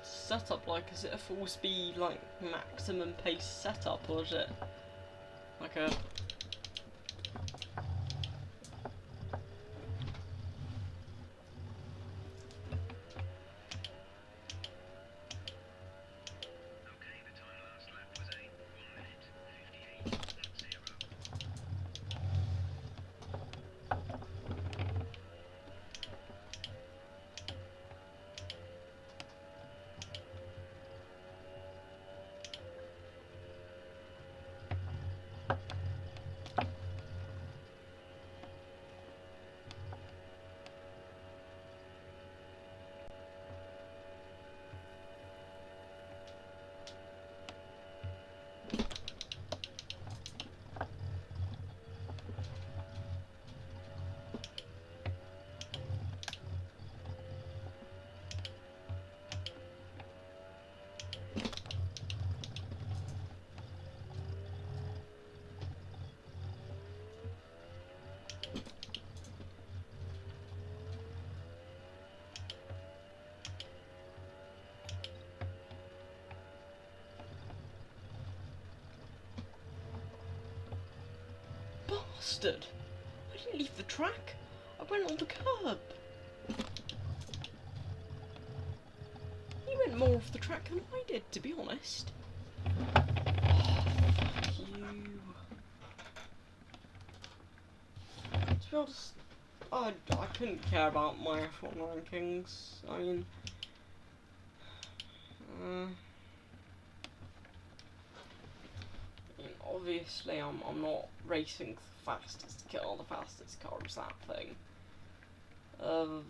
Setup like, is it a full speed, like maximum pace setup, or is it like a bastard? I didn't leave the track. I went on the curb. You went more off the track than I did, to be honest. Oh, fuck you. To be honest, I couldn't care about my F1 rankings. I mean, obviously I'm not racing the fastest car is that thing.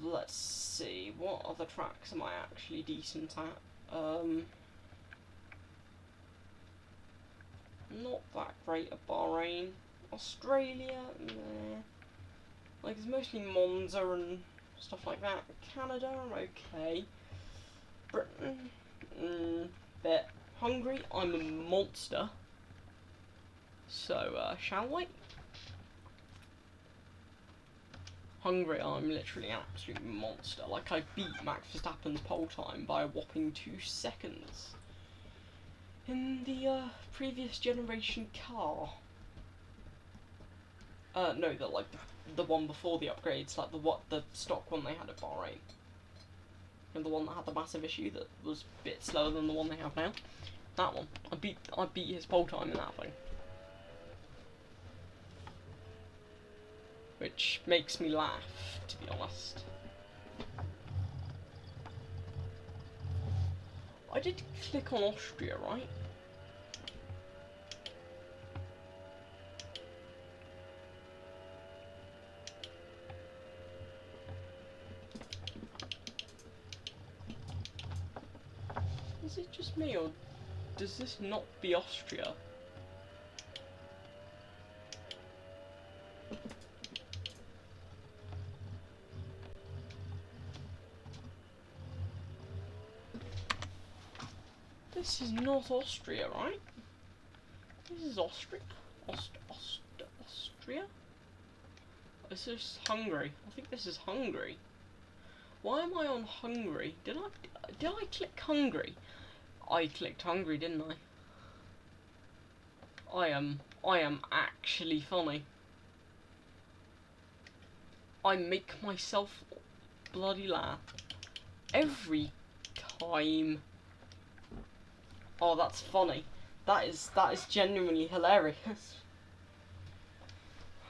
Let's see, what other tracks am I actually decent at? Not that great at Bahrain. Australia, meh. Like, it's mostly Monza and stuff like that. Canada, I'm okay. Britain, bit. Hungary, I'm a monster. So, shall we? Hungary, I'm literally an absolute monster. Like, I beat Max Verstappen's pole time by a whopping 2 seconds. In the, previous generation car. No, the one before the upgrades, like the stock one they had at Bahrain. And the one that had the massive issue that was a bit slower than the one they have now. That one. I beat his pole time in that thing. Which makes me laugh, to be honest. I did click on Austria, right? Is it just me, or does this not be Austria? This is not Austria, right? This is Austria? Austria? This is Hungary. I think this is Hungary. Why am I on Hungary? Did I click Hungary? I clicked Hungary, didn't I? I am actually funny. I make myself bloody laugh every time. Oh, that's funny. That is genuinely hilarious.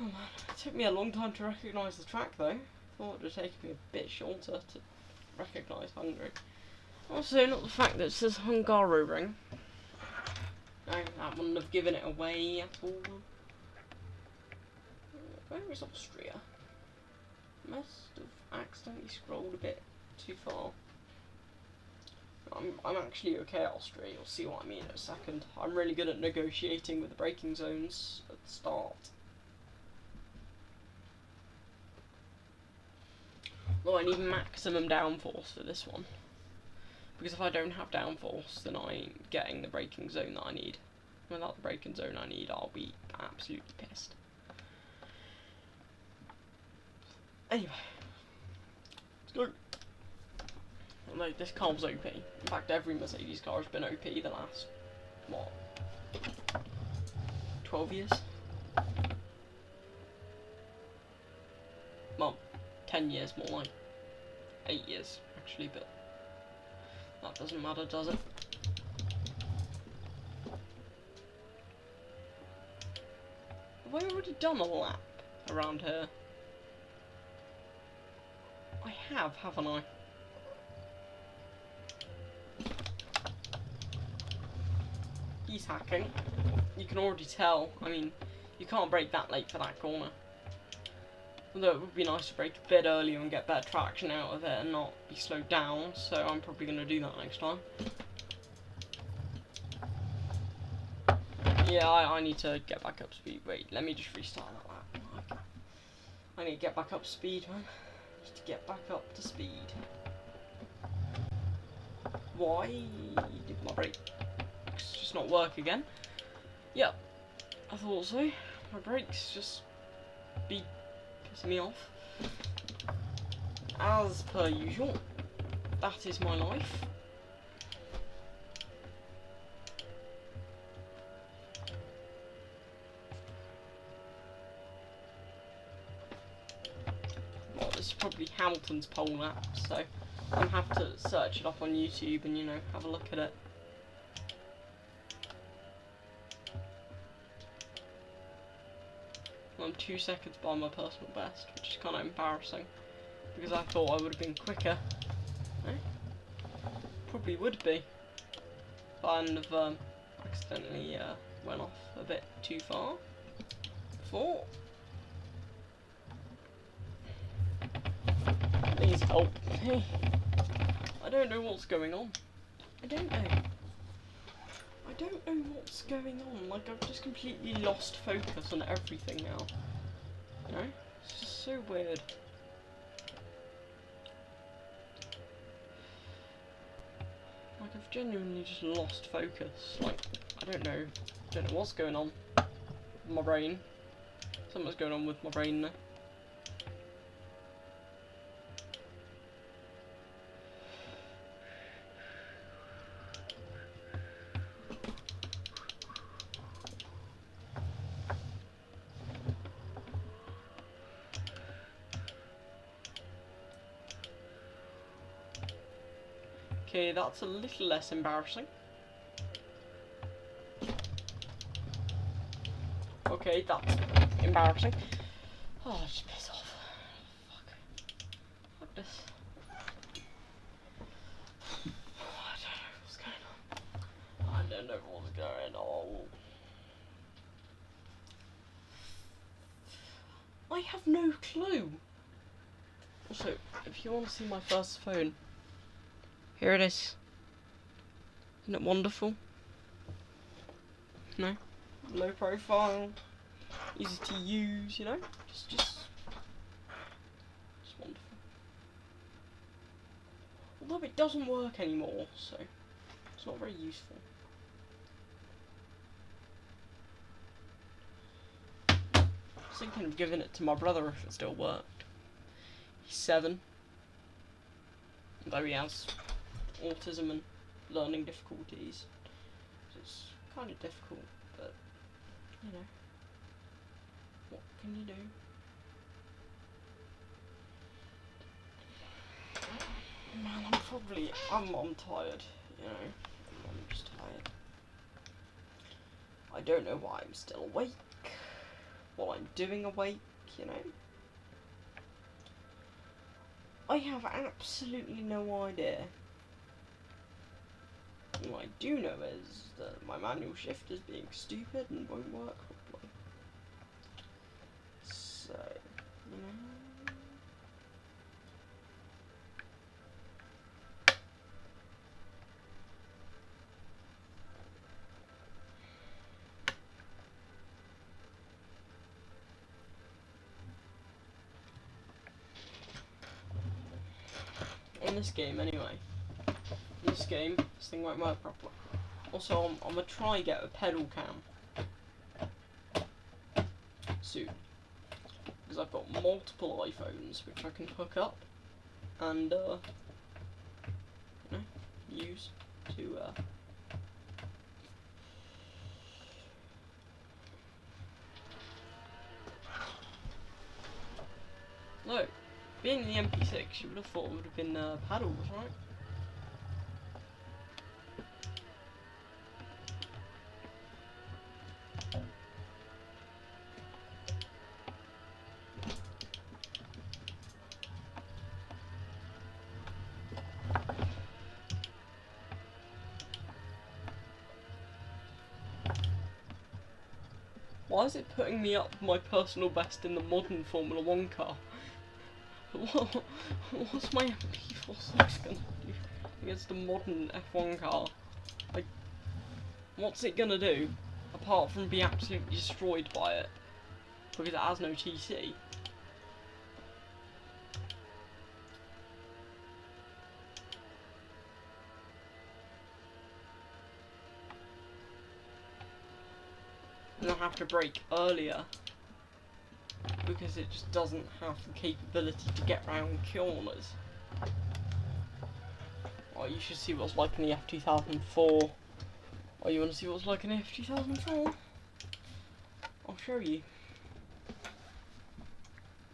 Oh man, it took me a long time to recognise the track though. Thought it would have taken me a bit shorter to recognise Hungary. Also, not the fact that it says Hungaroring. No, that wouldn't have given it away at all. Where is Austria? Must have accidentally scrolled a bit too far. I'm actually okay at Austria, you'll see what I mean in a second. I'm really good at negotiating with the braking zones at the start. Well, I need maximum downforce for this one. Because if I don't have downforce, then I ain't getting the braking zone that I need. without the braking zone I need, I'll be absolutely pissed. Anyway, let's go. Like, this car was OP. In fact, every Mercedes car has been OP the last, what, 12 years? Well, 10 years more like. 8 years, actually, but that doesn't matter, does it? Have I already done a lap around here? I have, haven't I? He's hacking. You can already tell. I mean, you can't brake that late for that corner. Although it would be nice to brake a bit earlier and get better traction out of it and not be slowed down, so I'm probably going to do that next time. Yeah, I need to get back up speed. Wait, let me just restart that lap. I need to get back up speed, man. I need to get back up to speed. Why did my brakes just not work again? Yep, I thought so. My brakes just be pissing me off. As per usual, that is my life. Well, this is probably Hamilton's pole lap, so I'm gonna have to search it up on YouTube and, you know, have a look at it. I'm 2 seconds by my personal best, which is kind of embarrassing, because I thought I would have been quicker. Eh? Probably would be. But I kind of accidentally went off a bit too far before. Please help me. I don't know what's going on. I don't know. I don't know what's going on. Like, I've just completely lost focus on everything now. You know? It's just so weird. Like, I've genuinely just lost focus. Like, I don't know what's going on with my brain. Something's going on with my brain now. Okay, that's a little less embarrassing. Okay, that's embarrassing. Oh, just piss off. Fuck. Fuck this. I don't know what's going on. I have no clue. Also, if you want to see my first phone, here it is. Isn't it wonderful? No? Low profile, easy to use, you know? Just wonderful. Although it doesn't work anymore, so it's not very useful. I was thinking of giving it to my brother if it still worked. He's 7. Though he has autism and learning difficulties. So it's kind of difficult, but, you know, what can you do? Man, I'm tired, you know, I'm just tired. I don't know why I'm still awake, what I'm doing awake, you know. I have absolutely no idea. What I do know is that my manual shift is being stupid and won't work properly. So, you know. In this game, anyway. In this game, this thing won't work properly. Also, I'm gonna try get a pedal cam soon, because I've got multiple iPhones which I can hook up and you know, use to no, being the MP6, you would have thought it would have been paddles, right? Why is it putting me up my personal best in the modern Formula 1 car? What's my MP46 gonna do against a modern F1 car? Like, what's it gonna do, apart from be absolutely destroyed by it? Because it has no TC. And I'll have to brake earlier, because it just doesn't have the capability to get round corners. Oh, you should see what's like in the F2004. Oh, you want to see what's like in the F2004? I'll show you.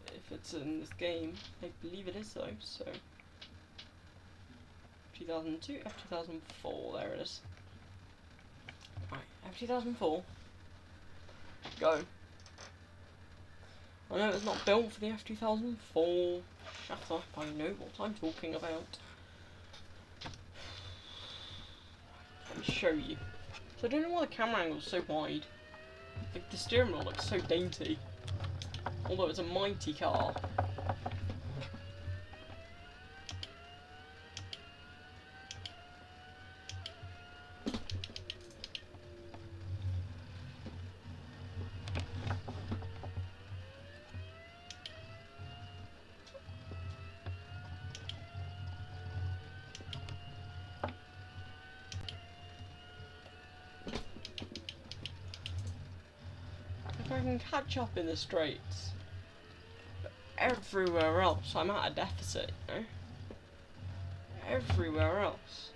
If it's in this game, I believe it is though, so... 2002, F2004, there it is. Right, F2004. Go. I know it's not built for the F2004. Shut up, I know what I'm talking about. Let me show you. So I don't know why the camera angle is so wide. Like, the steering wheel looks so dainty. Although it's a mighty car. If I can catch up in the straights, but everywhere else I'm at a deficit, you know? Everywhere else.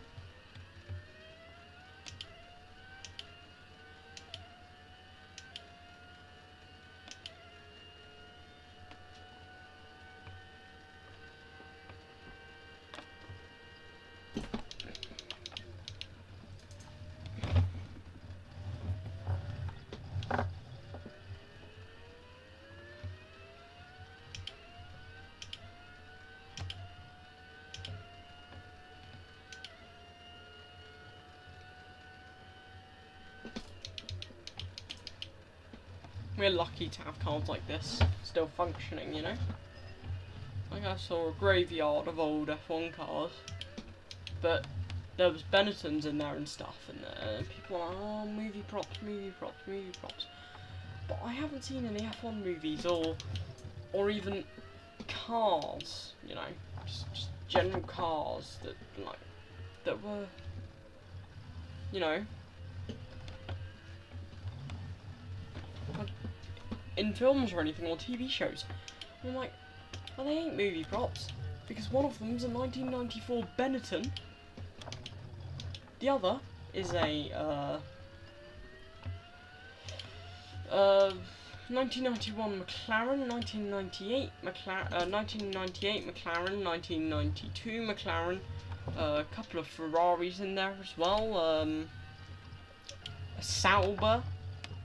We're lucky to have cars like this still functioning, you know? Like, I saw a graveyard of old F1 cars, but there was Benettons in there and stuff, and people were like, oh, movie props, movie props, movie props. But I haven't seen any F1 movies or even cars, you know, just general cars that were, you know, in films or anything, or TV shows. And I'm like, well, they ain't movie props, because one of them's a 1994 Benetton, the other is a 1991 McLaren, 1998 McLaren, 1998 McLaren, 1992 McLaren, a couple of Ferraris in there as well, a Sauber,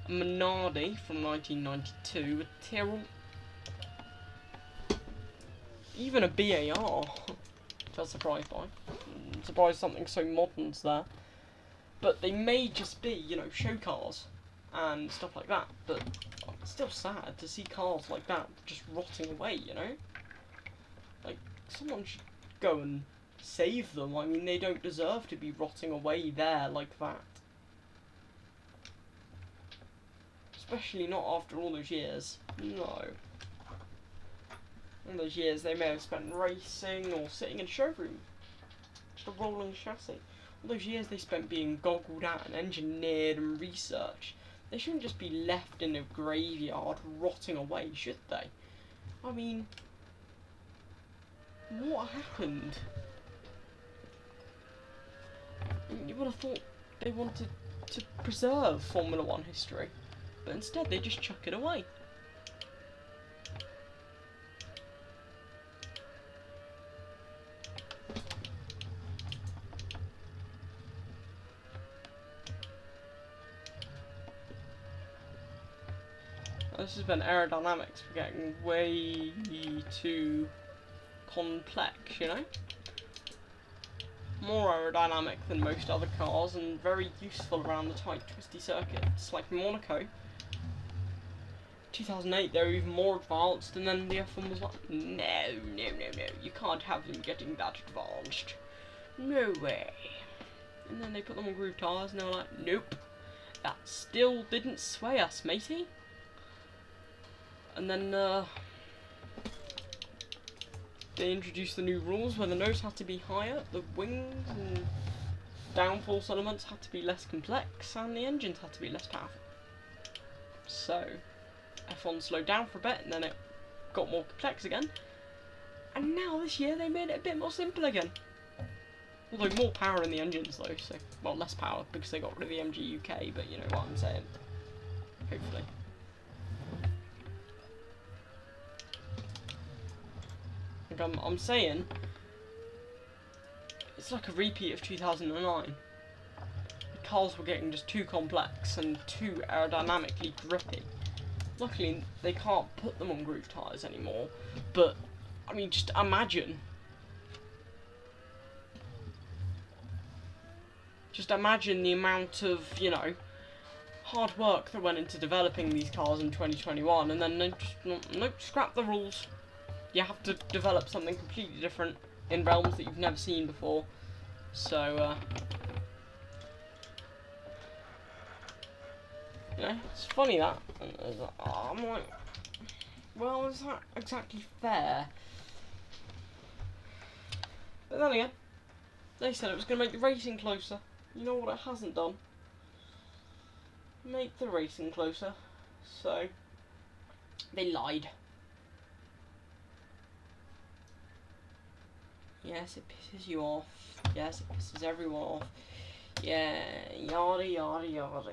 a Minardi from 1992, a Tyrrell, even a BAR, which I was surprised by. I'm surprised something so modern's there. But they may just be, you know, show cars and stuff like that, but it's still sad to see cars like that just rotting away, you know? Like, someone should go and save them. I mean, they don't deserve to be rotting away there like that. Especially not after all those years. No. In those years they may have spent racing or sitting in a showroom. Just a rolling chassis. All those years they spent being goggled at and engineered and researched, they shouldn't just be left in a graveyard rotting away, should they? I mean, what happened? You would have thought they wanted to preserve Formula One history, but instead they just chuck it away. This has been aerodynamics for getting way too complex, you know? More aerodynamic than most other cars and very useful around the tight, twisty circuits, like Monaco. 2008, they were even more advanced, and then the F1 was like, no, you can't have them getting that advanced. No way. And then they put them on groove tyres, and they were like, nope, that still didn't sway us, matey. And then they introduced the new rules where the nose had to be higher, the wings and downforce elements had to be less complex, and the engines had to be less powerful. So F1 slowed down for a bit, and then it got more complex again. And now this year they made it a bit more simple again. Although more power in the engines though, so, well, less power because they got rid of the MG UK, but you know what I'm saying. Hopefully. Like I'm saying, it's like a repeat of 2009. The cars were getting just too complex and too aerodynamically grippy. Luckily, they can't put them on groove tyres anymore, but, I mean, just imagine. Just imagine the amount of, you know, hard work that went into developing these cars in 2021, and then they just, nope, scrap the rules. You have to develop something completely different in realms that you've never seen before. So, you know, it's funny that. I'm like, well, is that exactly fair? But then again, they said it was going to make the racing closer. You know what it hasn't done? Make the racing closer. So, they lied. Yes, it pisses you off. Yes, it pisses everyone off. Yeah, yada yada yada.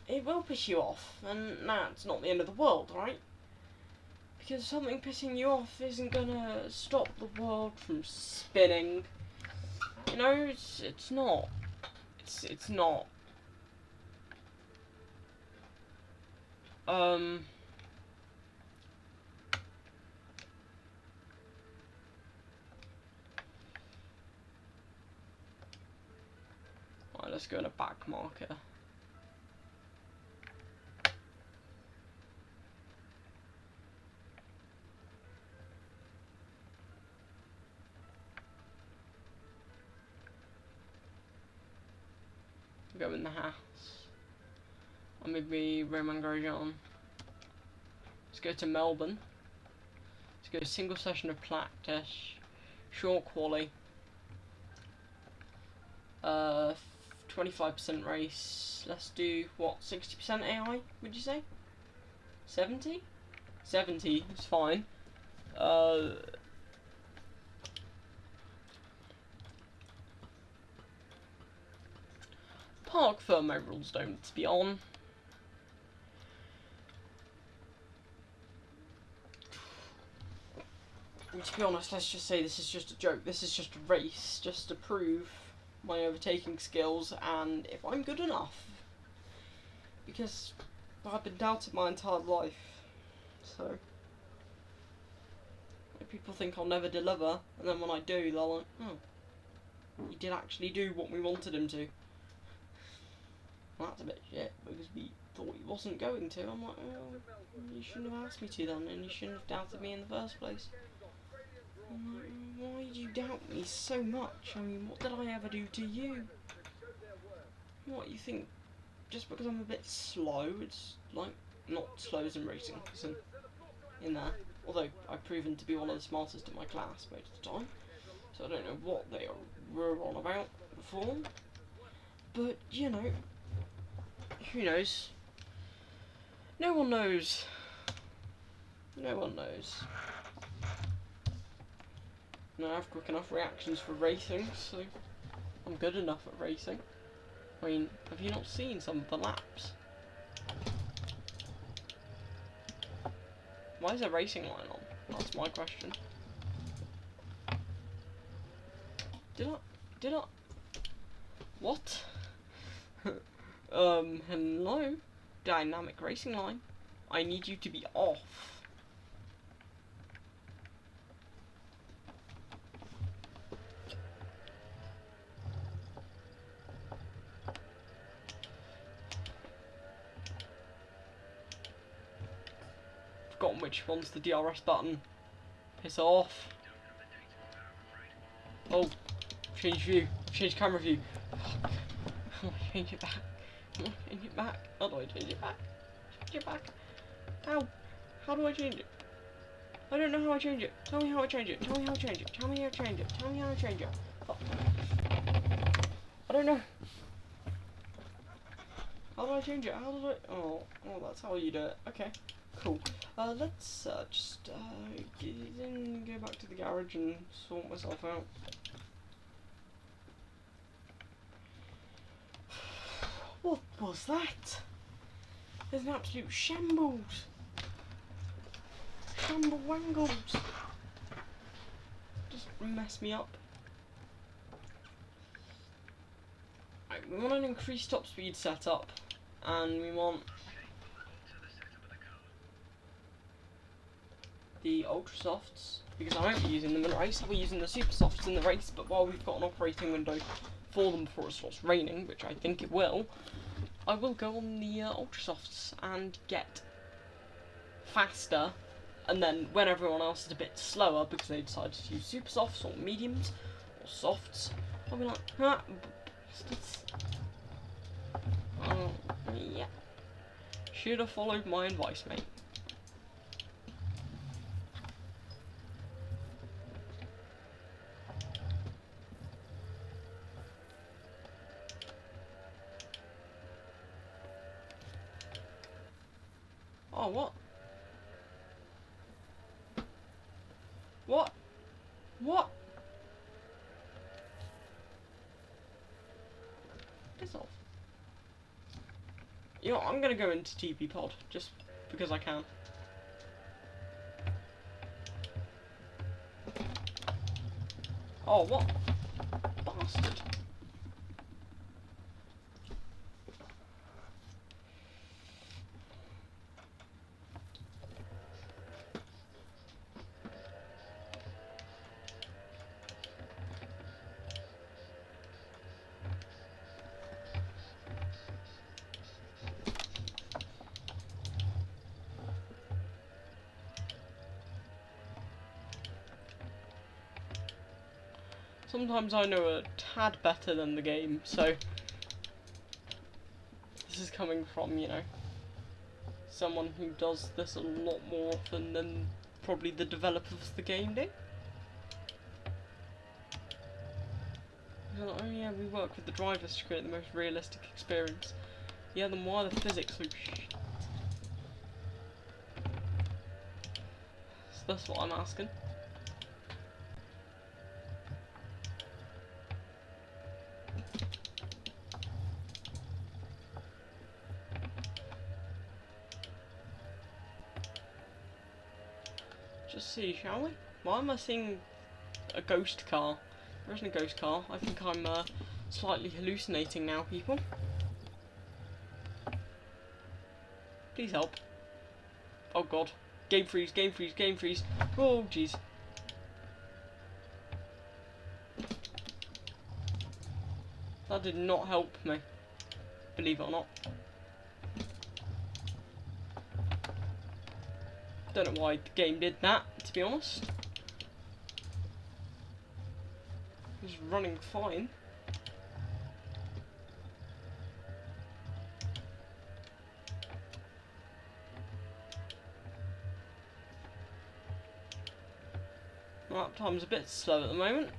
It will piss you off, and that's not the end of the world, right? Because something pissing you off isn't gonna stop the world from spinning. You know, it's not. It's not. Right, let's go in a back marker. Go in the house. Or maybe Romain Grosjean. Let's go to Melbourne. Let's go single session of practice. Short quali. 25% race. Let's do what? 60% AI? Would you say? 70? 70 is fine. Park firmware rules don't need to be on. And to be honest, let's just say this is just a joke. This is just a race, just to prove my overtaking skills and if I'm good enough. Because I've been doubted my entire life. So people think I'll never deliver, and then when I do, they're like, oh, he did actually do what we wanted him to. Well, that's a bit shit, because we thought he wasn't going to. I'm like, oh, you shouldn't have asked me to then, and you shouldn't have doubted me in the first place. I'm like, why did you doubt me so much? I mean, what did I ever do to you? What, you think just because I'm a bit slow, it's like, not slow as in racing, in there. Although I've proven to be one of the smartest in my class most of the time. So I don't know what they were on about before. But, you know, who knows? No one knows. No one knows. No, I have quick enough reactions for racing, so I'm good enough at racing. I mean, have you not seen some of the laps? Why is there racing line on? That's my question. Did I? What? Hello? Dynamic racing line. I need you to be off. Forgotten which one's the DRS button. Piss off. Oh, change view. Change camera view. How do I change it back? How do I change it back? How do I change it back? Change it back. How? How do I change it? I don't know how I change it. Tell me how I change it. Tell me how I change it. Tell me how I change it. Tell me how I change it. Oh. I don't know. How do I change it? How do I... Oh, that's how you do it. Okay, cool. Let's just go back to the garage and sort myself out. What was that? There's an absolute shambles. Shamble wangles. Just mess me up. Right, we want an increased top speed setup, and we want the ultra softs, because I won't be using them in the race. I'll be using the super softs in the race, but while we've got an operating window for them before it starts raining, which I think it will, I will go on the ultra softs and get faster, and then when everyone else is a bit slower because they decided to use super softs or mediums or softs, I'll be like, ah, bastards. Yeah. Should have followed my advice, mate. Oh, what? What? What? Piss off. You know, I'm gonna go into TP pod, just because I can. Oh, what? Bastard. Sometimes I know a tad better than the game, so this is coming from, you know, someone who does this a lot more often than probably the developers of the game do. Like, oh yeah, we work with the drivers to create the most realistic experience. Yeah, then why are the physics so shit? So that's what I'm asking. Just see, shall we? Why am I seeing a ghost car? There isn't a ghost car. I think I'm slightly hallucinating now, people. Please help. Oh god. Game freeze, game freeze, game freeze. Oh jeez. That did not help me. Believe it or not. Don't know why the game did that, to be honest. It was running fine. Lap time's a bit slow at the moment.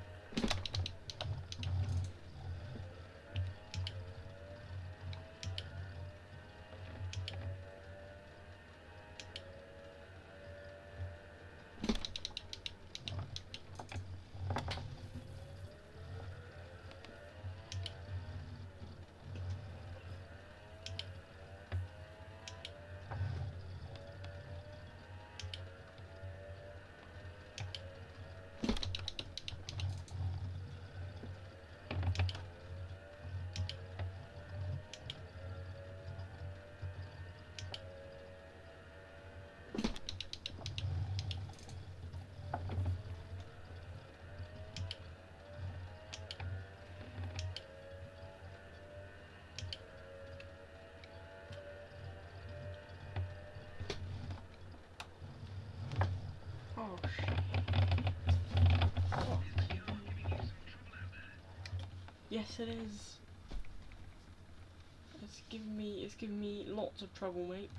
Oh. Yes, it is. It's giving me lots of trouble, mate.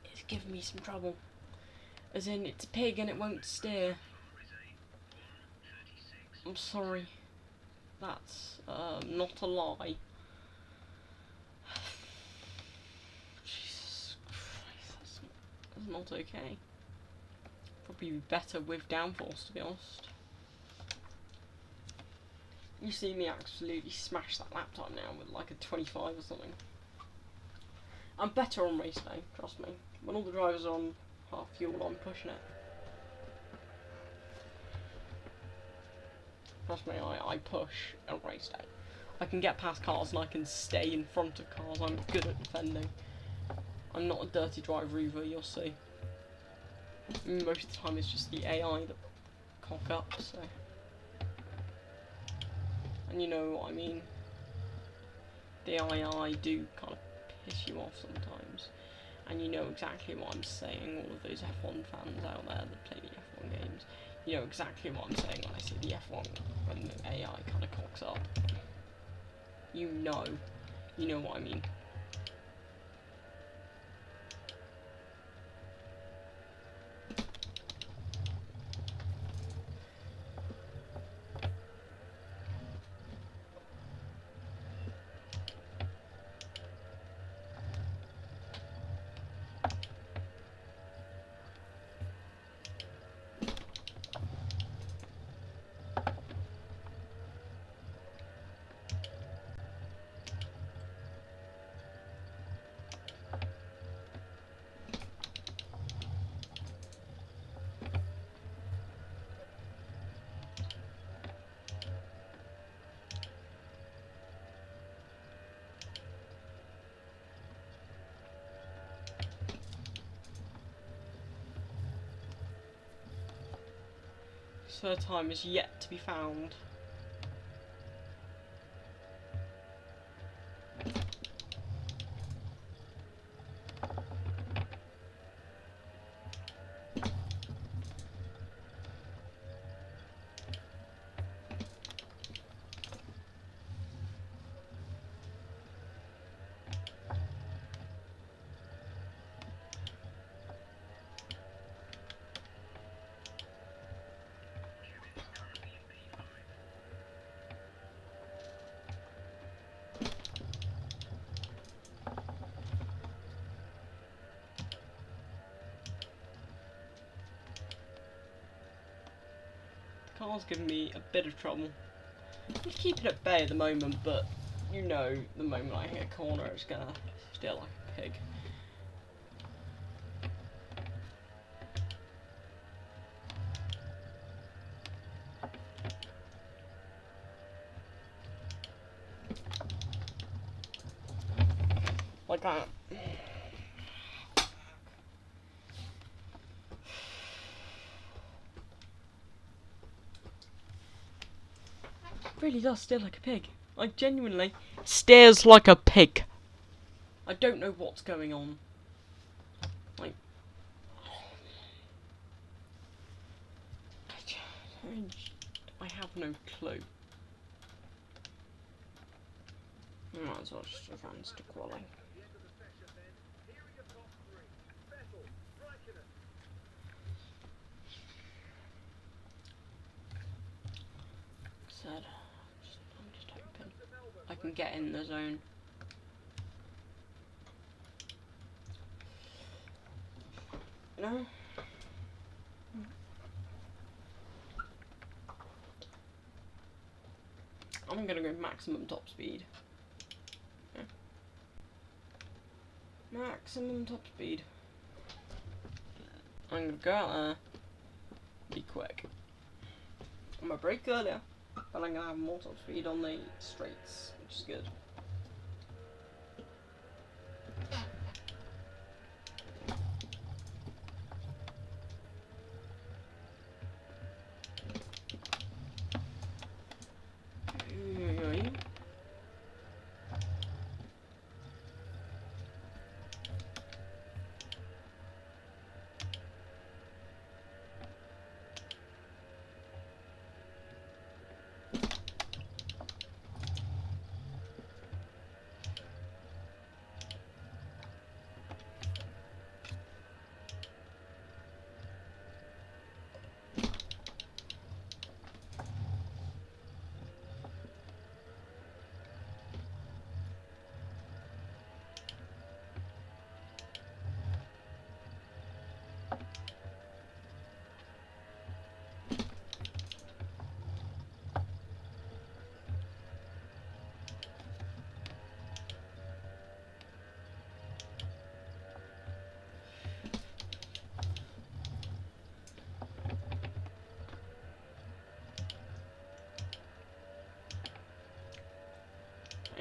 It's giving me some trouble. As in, it's a pig and it won't steer. I'm sorry. That's not a lie. Jesus Christ, that's not okay. Probably be better with downforce, to be honest. You see me absolutely smash that laptop now with like a 25 or something. I'm better on race day, trust me. When all the drivers are on half fuel, I'm pushing it. Trust me, I push on race day. I can get past cars and I can stay in front of cars. I'm good at defending. I'm not a dirty driver either, you'll see. Most of the time it's just the AI that cock up, so. And you know what I mean. The AI do kind of piss you off sometimes. And you know exactly what I'm saying, all of those F1 fans out there that play the F1 games. You know exactly what I'm saying when I say the F1, when the AI kind of cocks up. You know what I mean. Third time is yet to be found. Car's giving me a bit of trouble. I'm keeping it at bay at the moment, but you know the moment I hit a corner it's gonna steer like a pig. Like that. Really does steer like a pig. Like, genuinely, steers like a pig. I don't know what's going on. Like, I have no clue. Might as well just advance to quality. Said, I'm just hoping I can get in the zone. No. I'm gonna go maximum top speed. Yeah. Maximum top speed. I'm gonna go out there, be quick. I'm gonna brake earlier, but I'm gonna have more top speed on the straights, which is good.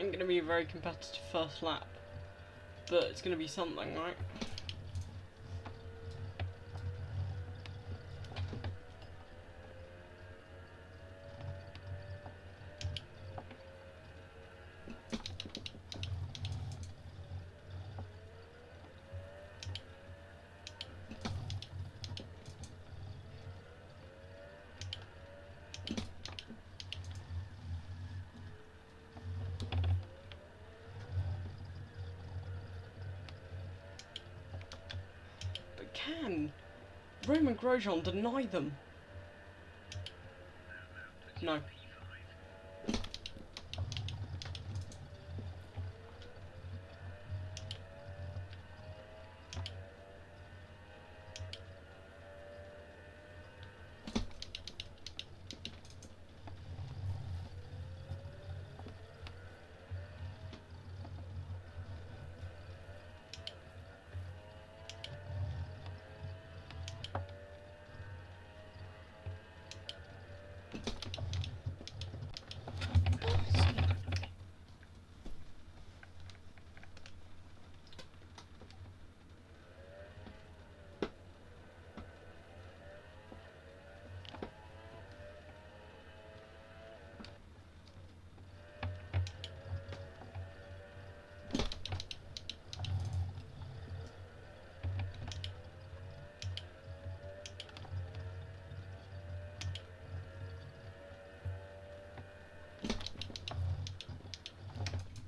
Ain't going to be a very competitive first lap, but it's going to be something, right? Can Roman Grosjean deny them? No.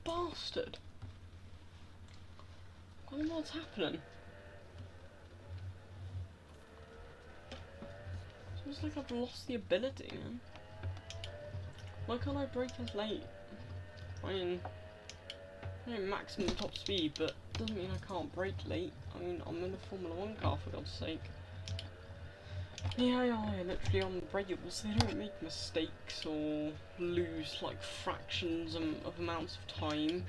Bastard! I don't know what's happening. It's like I've lost the ability, man. Why can't I brake as late? I mean maximum top speed, but doesn't mean I can't brake late. I mean, I'm in a Formula 1 car, for God's sake. The AI are literally unbreakable, so they don't make mistakes or lose like fractions of amounts of time.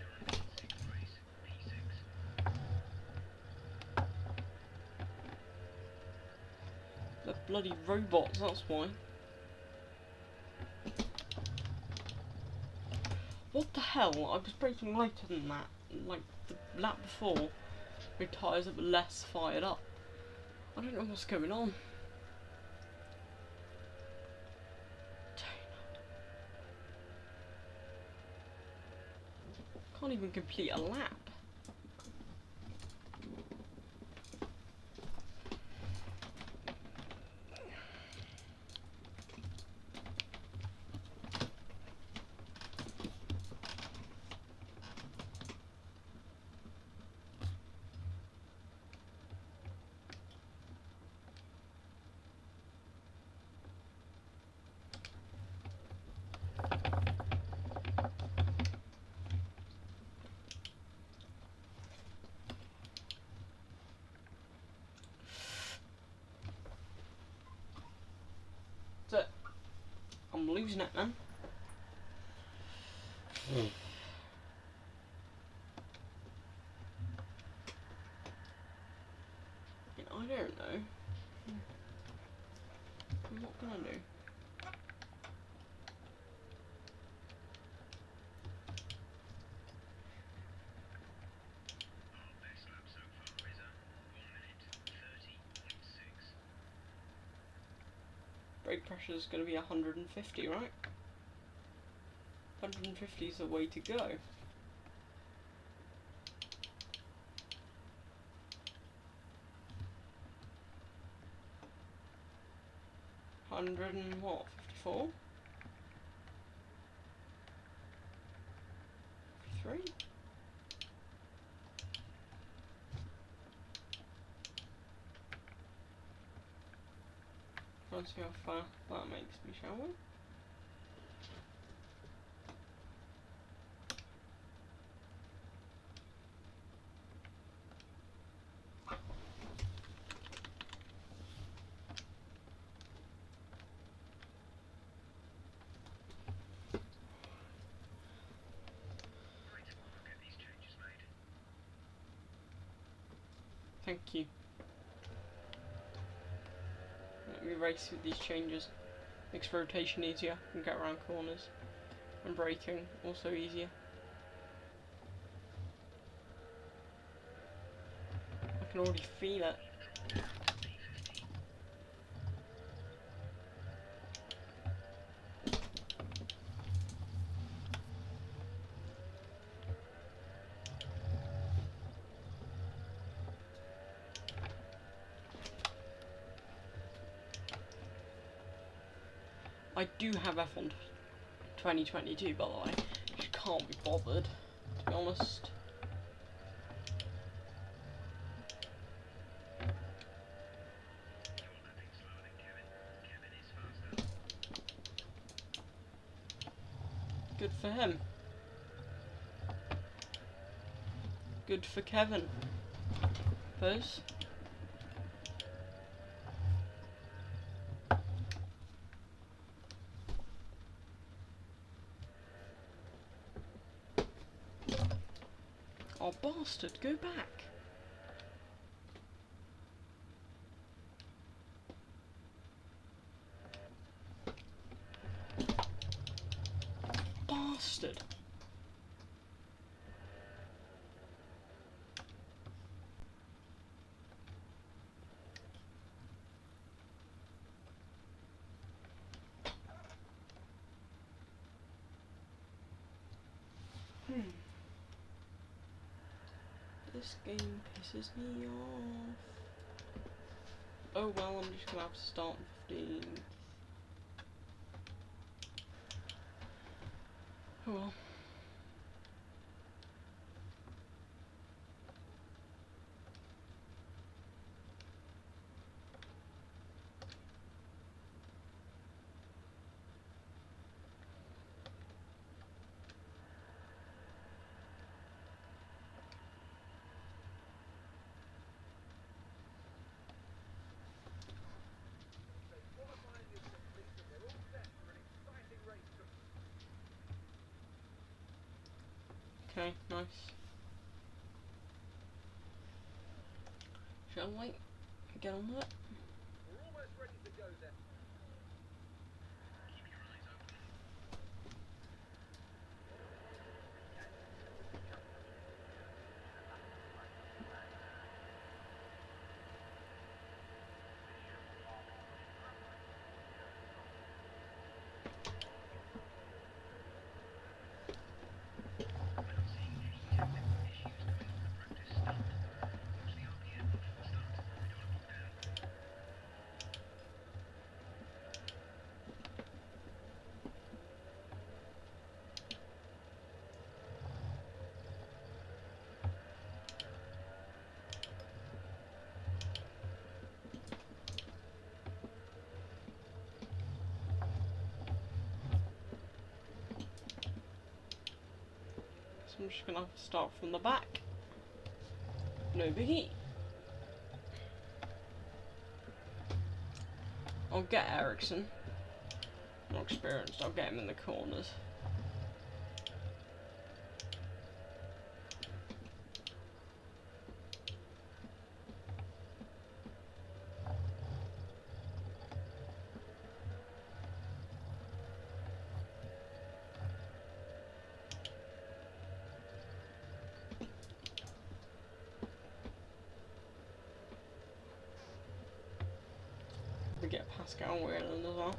They're bloody robots, that's why. What the hell? I was braking later than that. Like the lap before, my tyres were less fired up. I don't know what's going on. Can't even complete a lap. I'm losing it, man. I don't know. What can I do? Brake pressure is going to be 150, right? 150 is the way to go. Hundred and what? 54? 53? Let's see how far that makes me, shall we? Thank you. Let me race with these changes. Makes rotation easier and get around corners. And braking also easier. can already feel it. I do have F1 2022, by the way. Just can't be bothered, to be honest. Good for him. Good for Kevin. First. Oh, bastard, go back. Bastard. This game pisses me off. Oh well, I'm just gonna have to start 15. Oh well. Okay, nice. Shall we get on with it? We're almost ready to go then. So I'm just gonna have to start from the back. No biggie. I'll get Ericsson. More experienced, I'll get him in the corners. We get Pascal Whelan as well.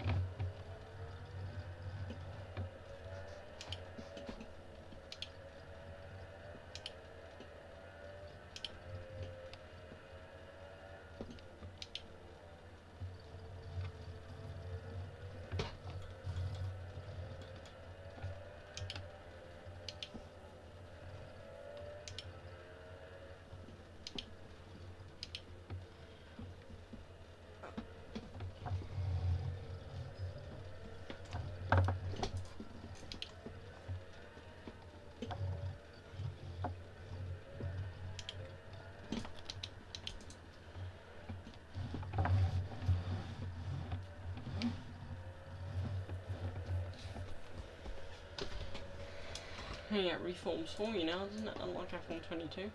Yeah, it reforms for you now, doesn't it? Unlike F1 22. Right.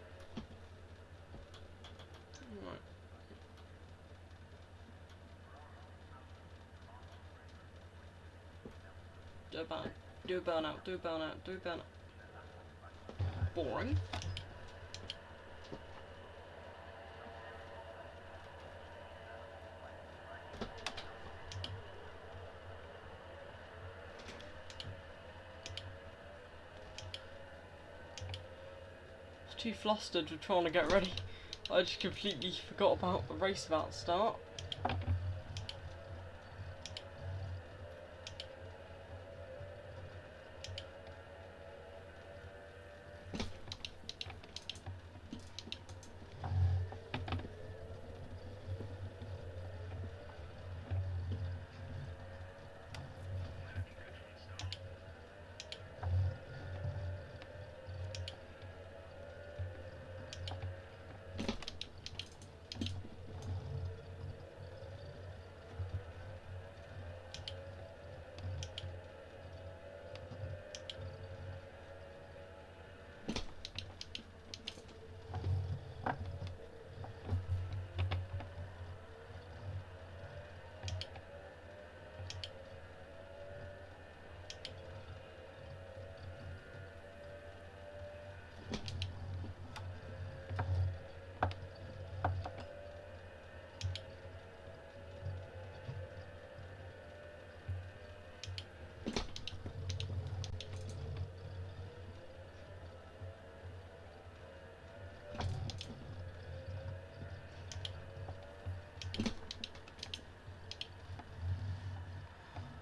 Do a burn. Do a burnout. Do a burnout. Do a burnout. Boring. too flustered with trying to get ready. I just completely forgot about the race about to start.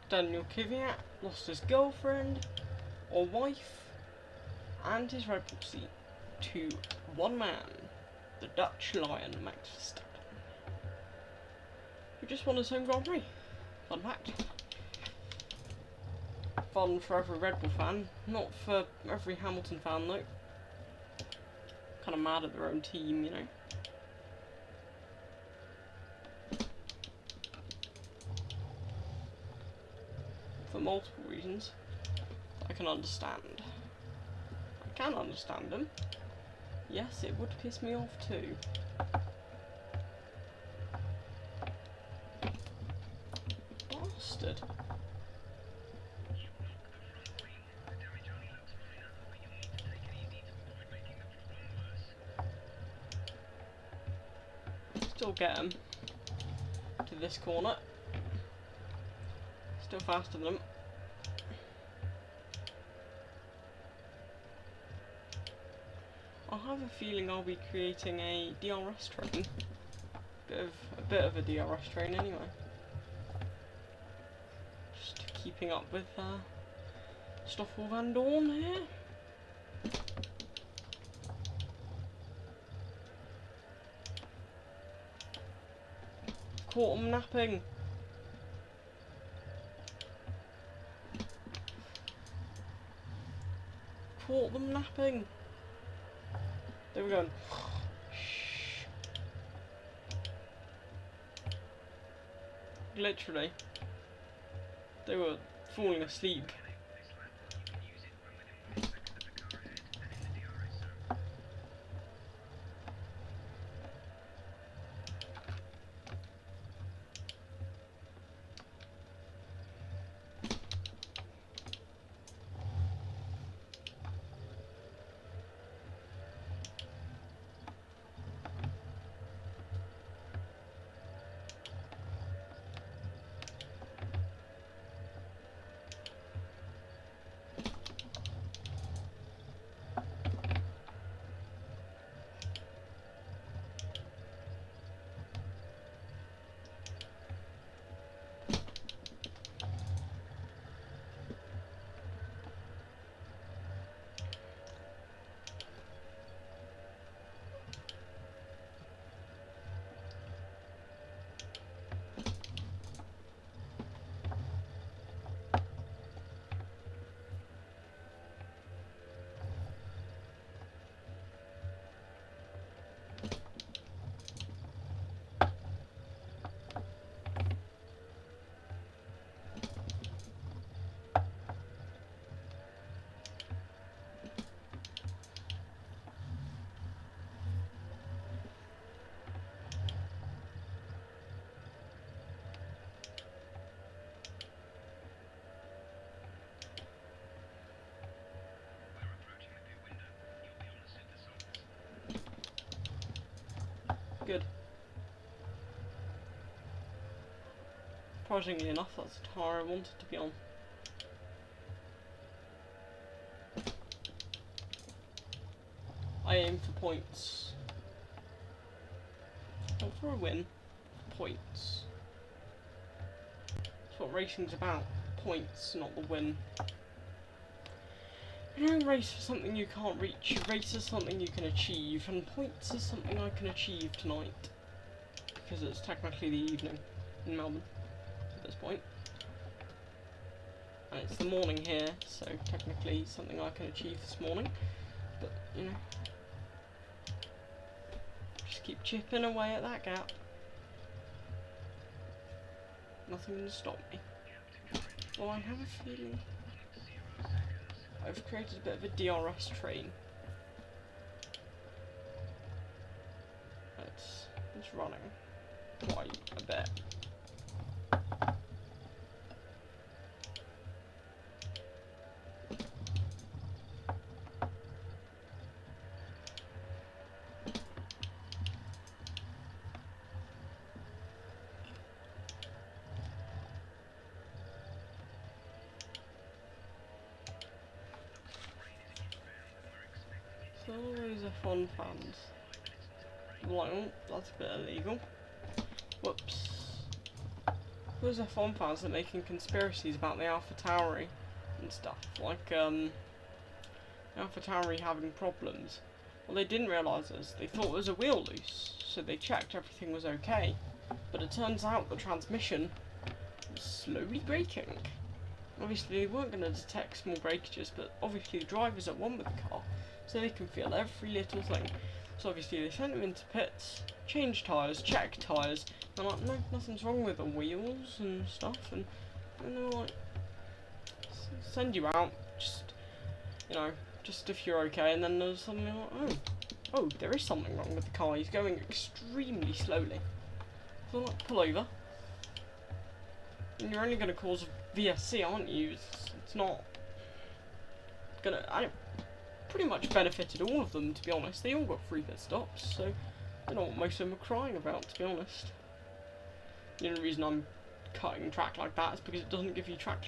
Daniel Kvyat lost his girlfriend or wife and his Red Bull seat to one man, the Dutch Lion Max Verstappen, who just won his own Grand Prix. Fun fact. Fun for every Red Bull fan, not for every Hamilton fan though. Kind of mad at their own team, you know. For multiple reasons I can understand. I can understand them. Yes, it would piss me off too. Bastard. Still get him to this corner. Still faster than him. I have a feeling I'll be creating a DRS train. A bit of a DRS train anyway. Just keeping up with Stoffel Van Dorn here. Caught him napping. Caught them napping. There we go. Literally, they were falling asleep. Good. Surprisingly enough, that's the tyre I wanted to be on. I aim for points. Not for a win. Points. That's what racing's about. Points, not the win. You don't race for something you can't reach. You race for something you can achieve, and points is something I can achieve tonight. Because it's technically the evening in Melbourne at this point. And it's the morning here, so technically something I can achieve this morning. But, you know, just keep chipping away at that gap. Nothing can stop me. Well, I have a feeling I've created a bit of a DRS train. It's running quite a bit. So those are fun fans. Well, that's a bit illegal. Whoops. Those are fun fans that are making conspiracies about the Alpha Tauri and stuff. Like, Alpha Tauri having problems. Well, they didn't realise this. They thought it was a wheel loose, so they checked everything was okay. But it turns out the transmission was slowly braking. Obviously, they weren't going to detect small breakages, but obviously the drivers are one with the car, so they can feel every little thing. So obviously they sent them into pits, changed tyres, checked tyres, and like, no, nothing's wrong with the wheels and stuff, and they're like, send you out, just, you know, just if you're okay, and then there's something like, oh, there is something wrong with the car, he's going extremely slowly. So like, pull over. And you're only going to cause VSC, aren't you? It's not gonna, pretty much benefited all of them, to be honest. They all got free pit stops, so I don't know what most of them are crying about, to be honest. The only reason I'm cutting track like that is because it doesn't give you track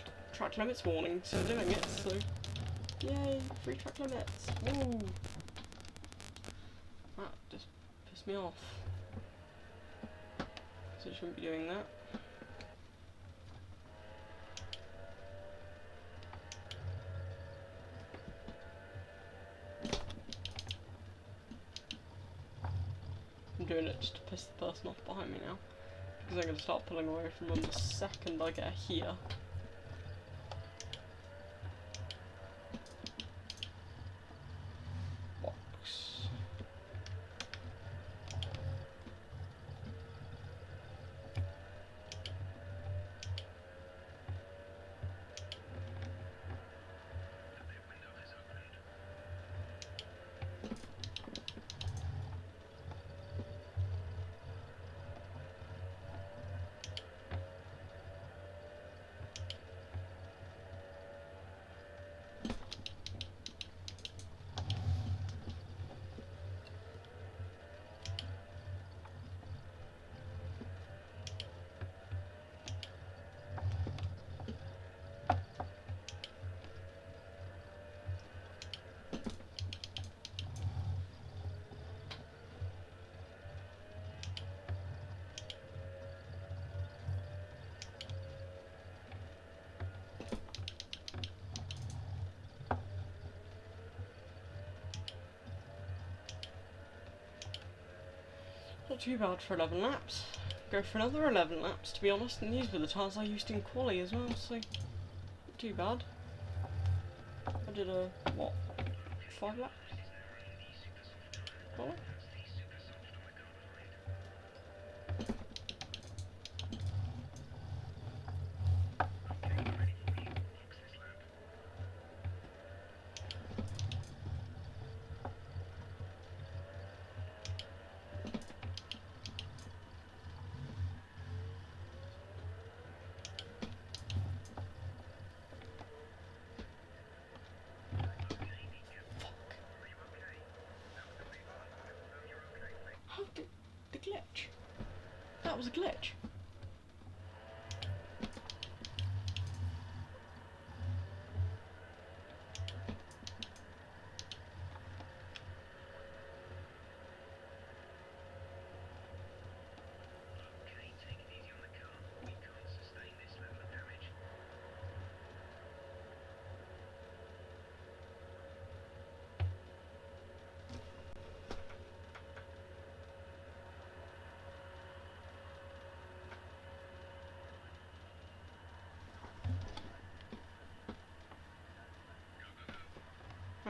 limits warnings for doing it, so yay, free track limits, woo! That just pissed me off. So I shouldn't be doing that. I'm doing it just to piss the person off behind me now, because I'm going to start pulling away from them the second I get here. Box. Not too bad for 11 laps. Go for another 11 laps, to be honest, and these were the tyres I used in quali as well, so not too bad. I did a, what, 5 laps? Quali? How did the glitch? That was a glitch.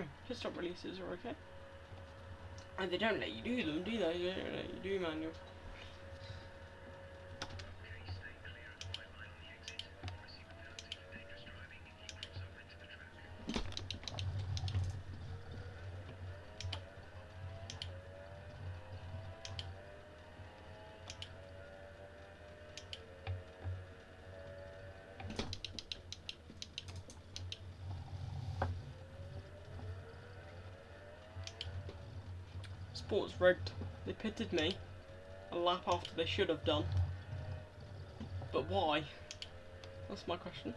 Oh, pit stop releases are okay. And they don't let you do them, do they? They don't let you do manual. Sports rigged. They pitted me a lap after they should have done. But why? That's my question.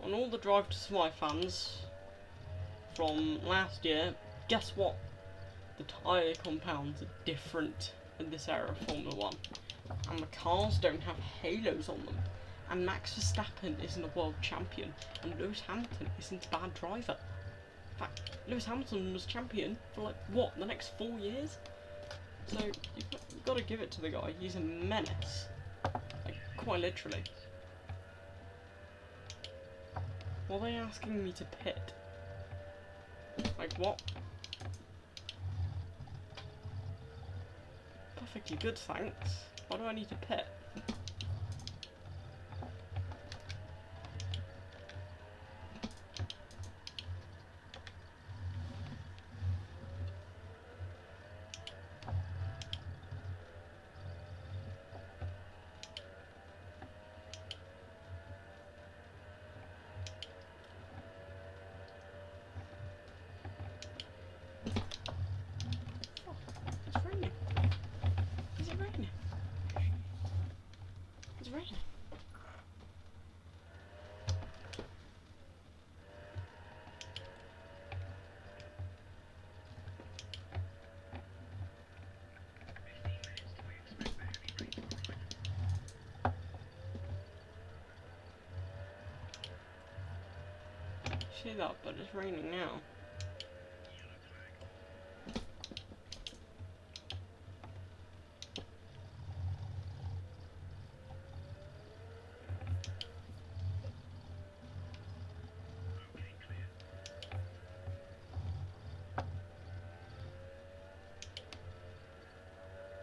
On all the Drive to Survive fans from last year, guess what? The tyre compounds are different in this era of Formula 1. And the cars don't have halos on them. And Max Verstappen isn't a world champion. And Lewis Hamilton isn't a bad driver. In fact, Lewis Hamilton was champion for like, what, the next 4 years? So, you've got to give it to the guy. He's a menace. Like, quite literally. Why are they asking me to pit? Like, what? Perfectly good, thanks. Why do I need to pit? It's raining. Is it raining? It's raining. See that, but it's raining now.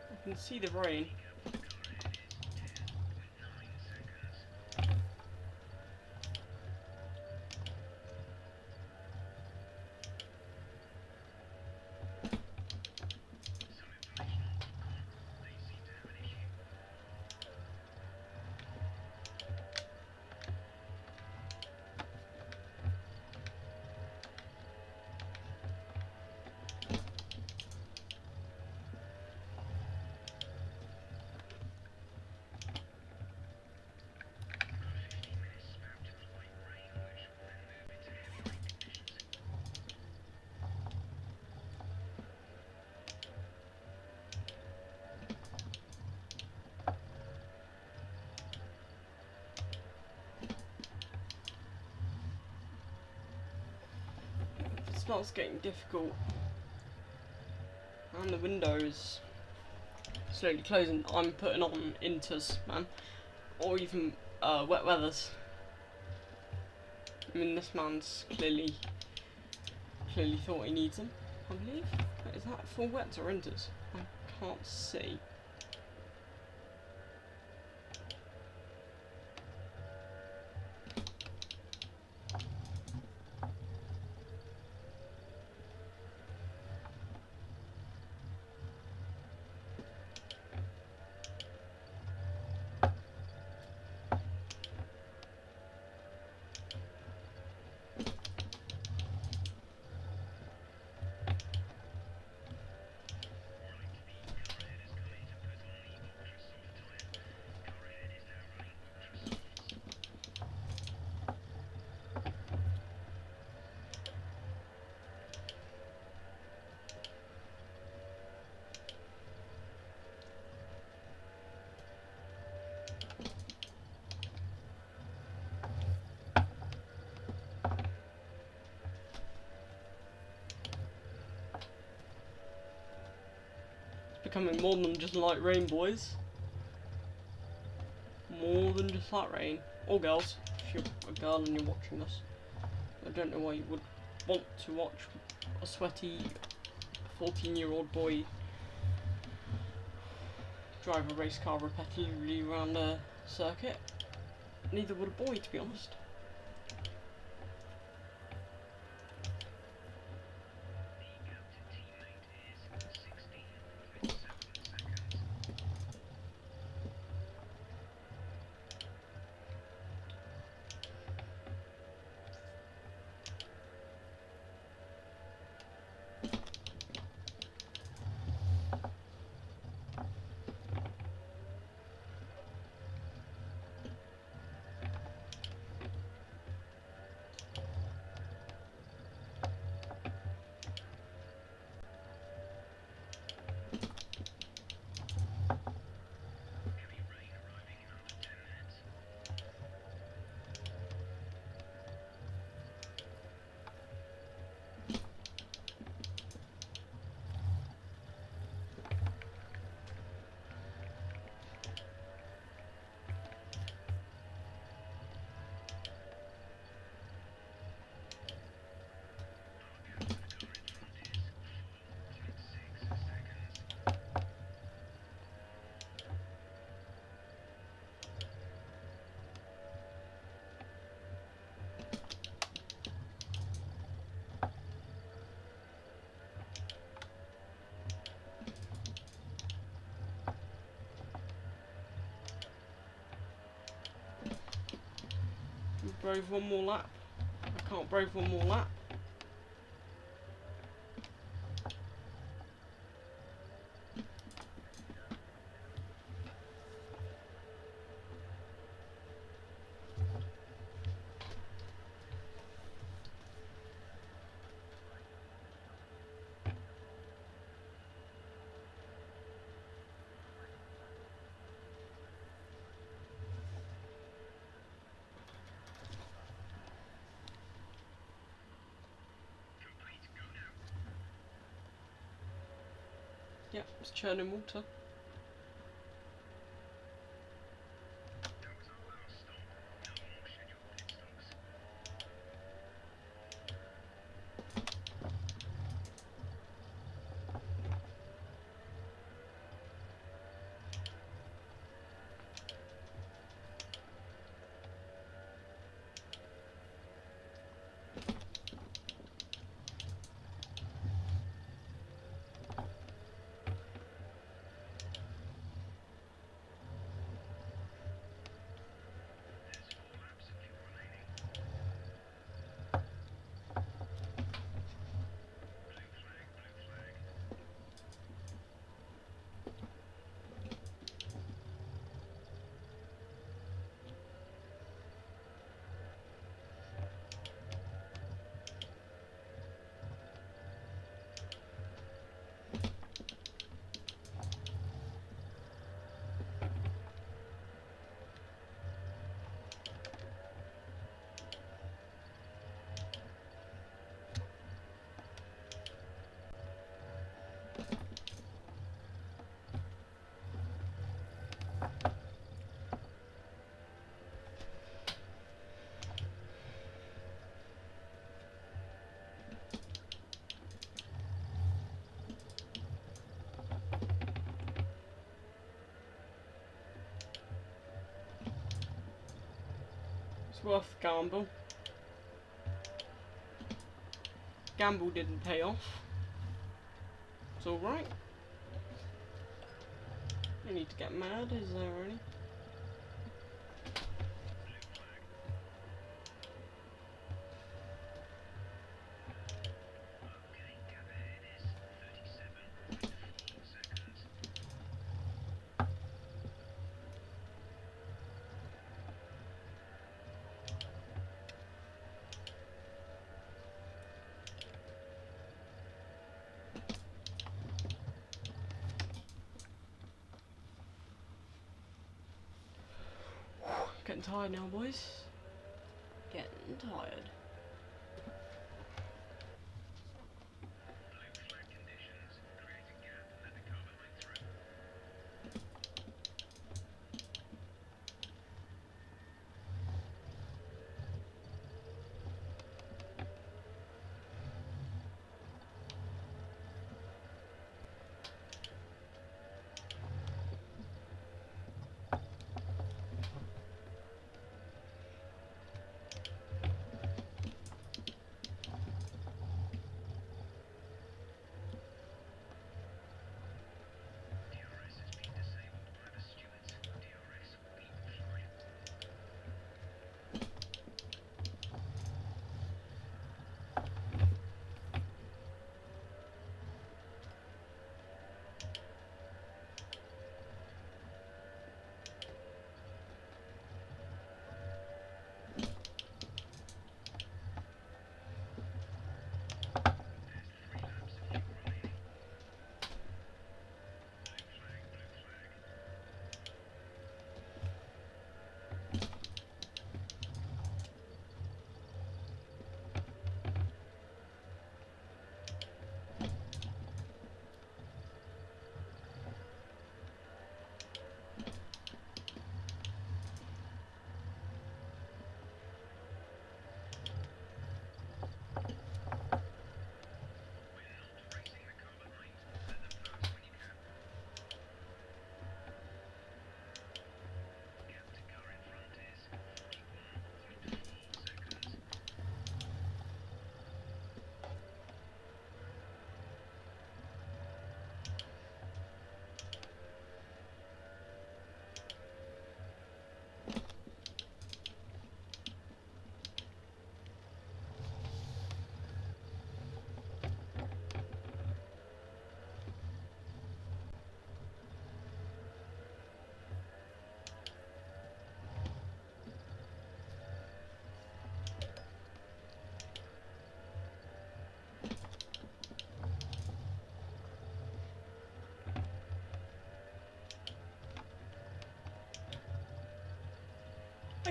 I can see the rain. It starts getting difficult. And the windows slowly closing. I'm putting on inters, man. Or even wet weathers. I mean, this man's clearly thought he needs them, I believe. Wait, is that full wets or inters? I can't see. Becoming more than just light rain, boys. More than just light rain. Or girls. if you're a girl and you're watching this. I don't know why you would want to watch a sweaty 14-year-old boy drive a race car repetitively around a circuit. Neither would a boy, to be honest. Brave one more lap. I can't brave one more lap. Yep, it's churning water. It's worth the gamble. Gamble didn't pay off. It's alright. No need to get mad, is there any? Getting tired now, boys. Getting tired.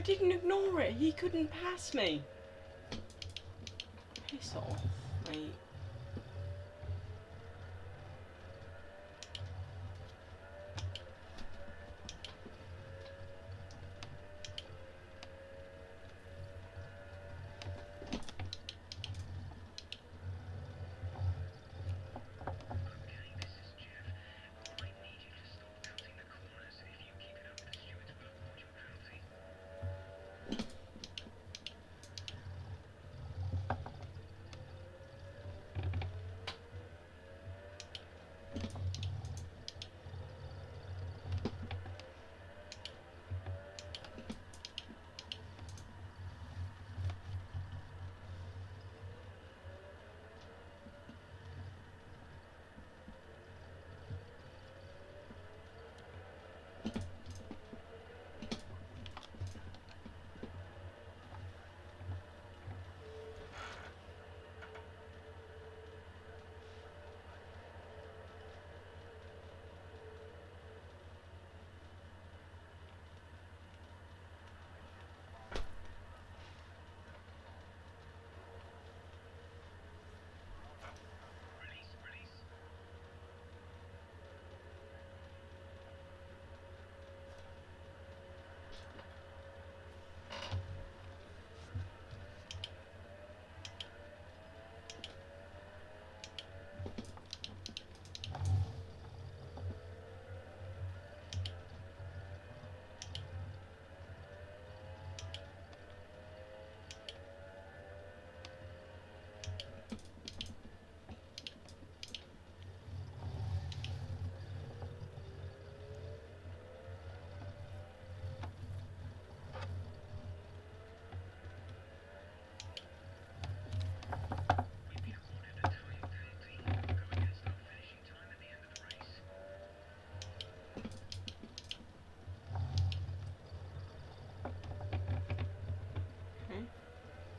I didn't ignore it. He couldn't pass me. Piss off, mate.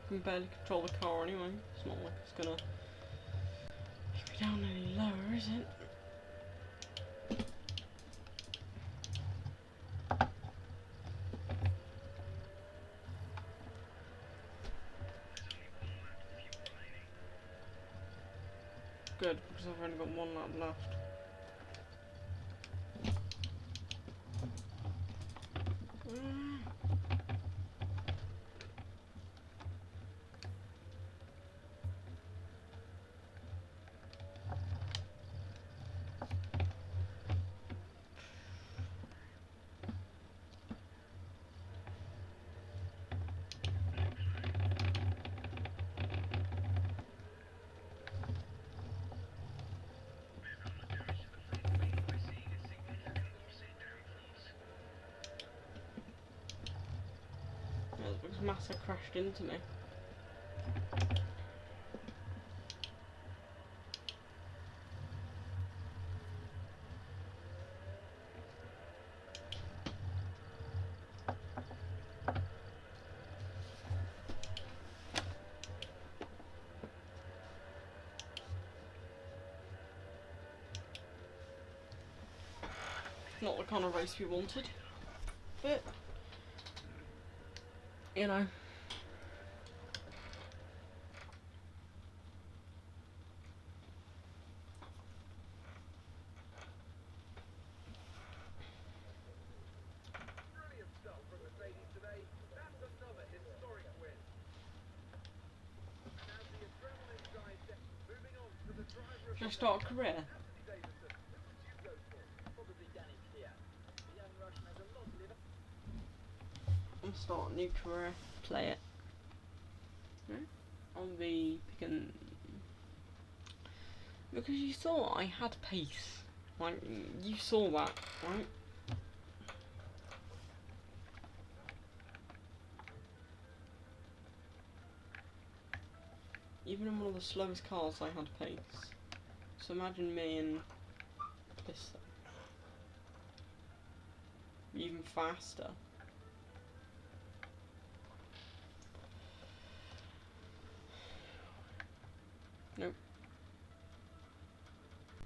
Can barely control the car anyway. It's not like it's gonna push me down any lower, is it? Good, because I've only got one lap left. Because Massa crashed into me. Not the kind of race we wanted, but you know. Brilliant stuff from Mercedes today. That's another historic win. And as the adrenaline dies down, moving on to the driver of Should I start a career? Anthony Davidson, who would you go for? Probably Danny Kier. The young Russian has a lot to live up. I'm starting a new career. Play it. On the picking, because you saw I had pace. Like you saw that, right? Even in one of the slowest cars, I had pace. So imagine me in this thing. Even faster. Nope.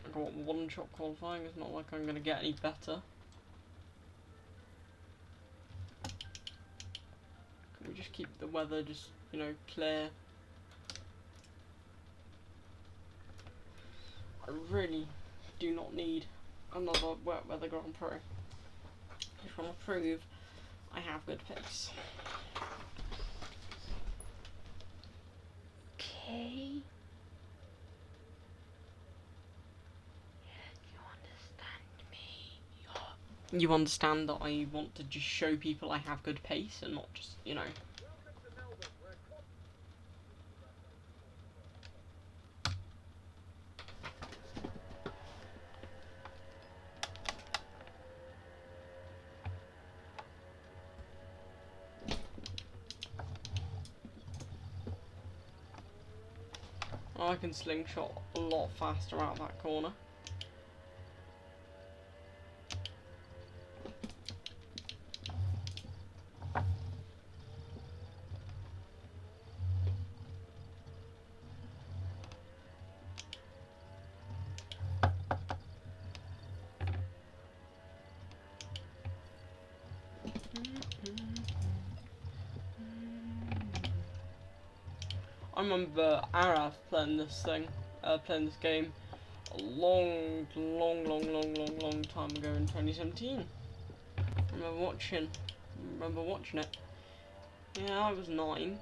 I got one shot qualifying, it's not like I'm gonna get any better. keep the weather just, you know, clear. I really do not need another wet weather Grand Prix. I just want to prove I have good pace. Okay. You understand me? You understand that I want to just show people I have good pace and not just, you know. I can slingshot a lot faster out that corner. I remember Araf playing this game a long time ago in 2017. I remember watching it. Yeah, I was 9.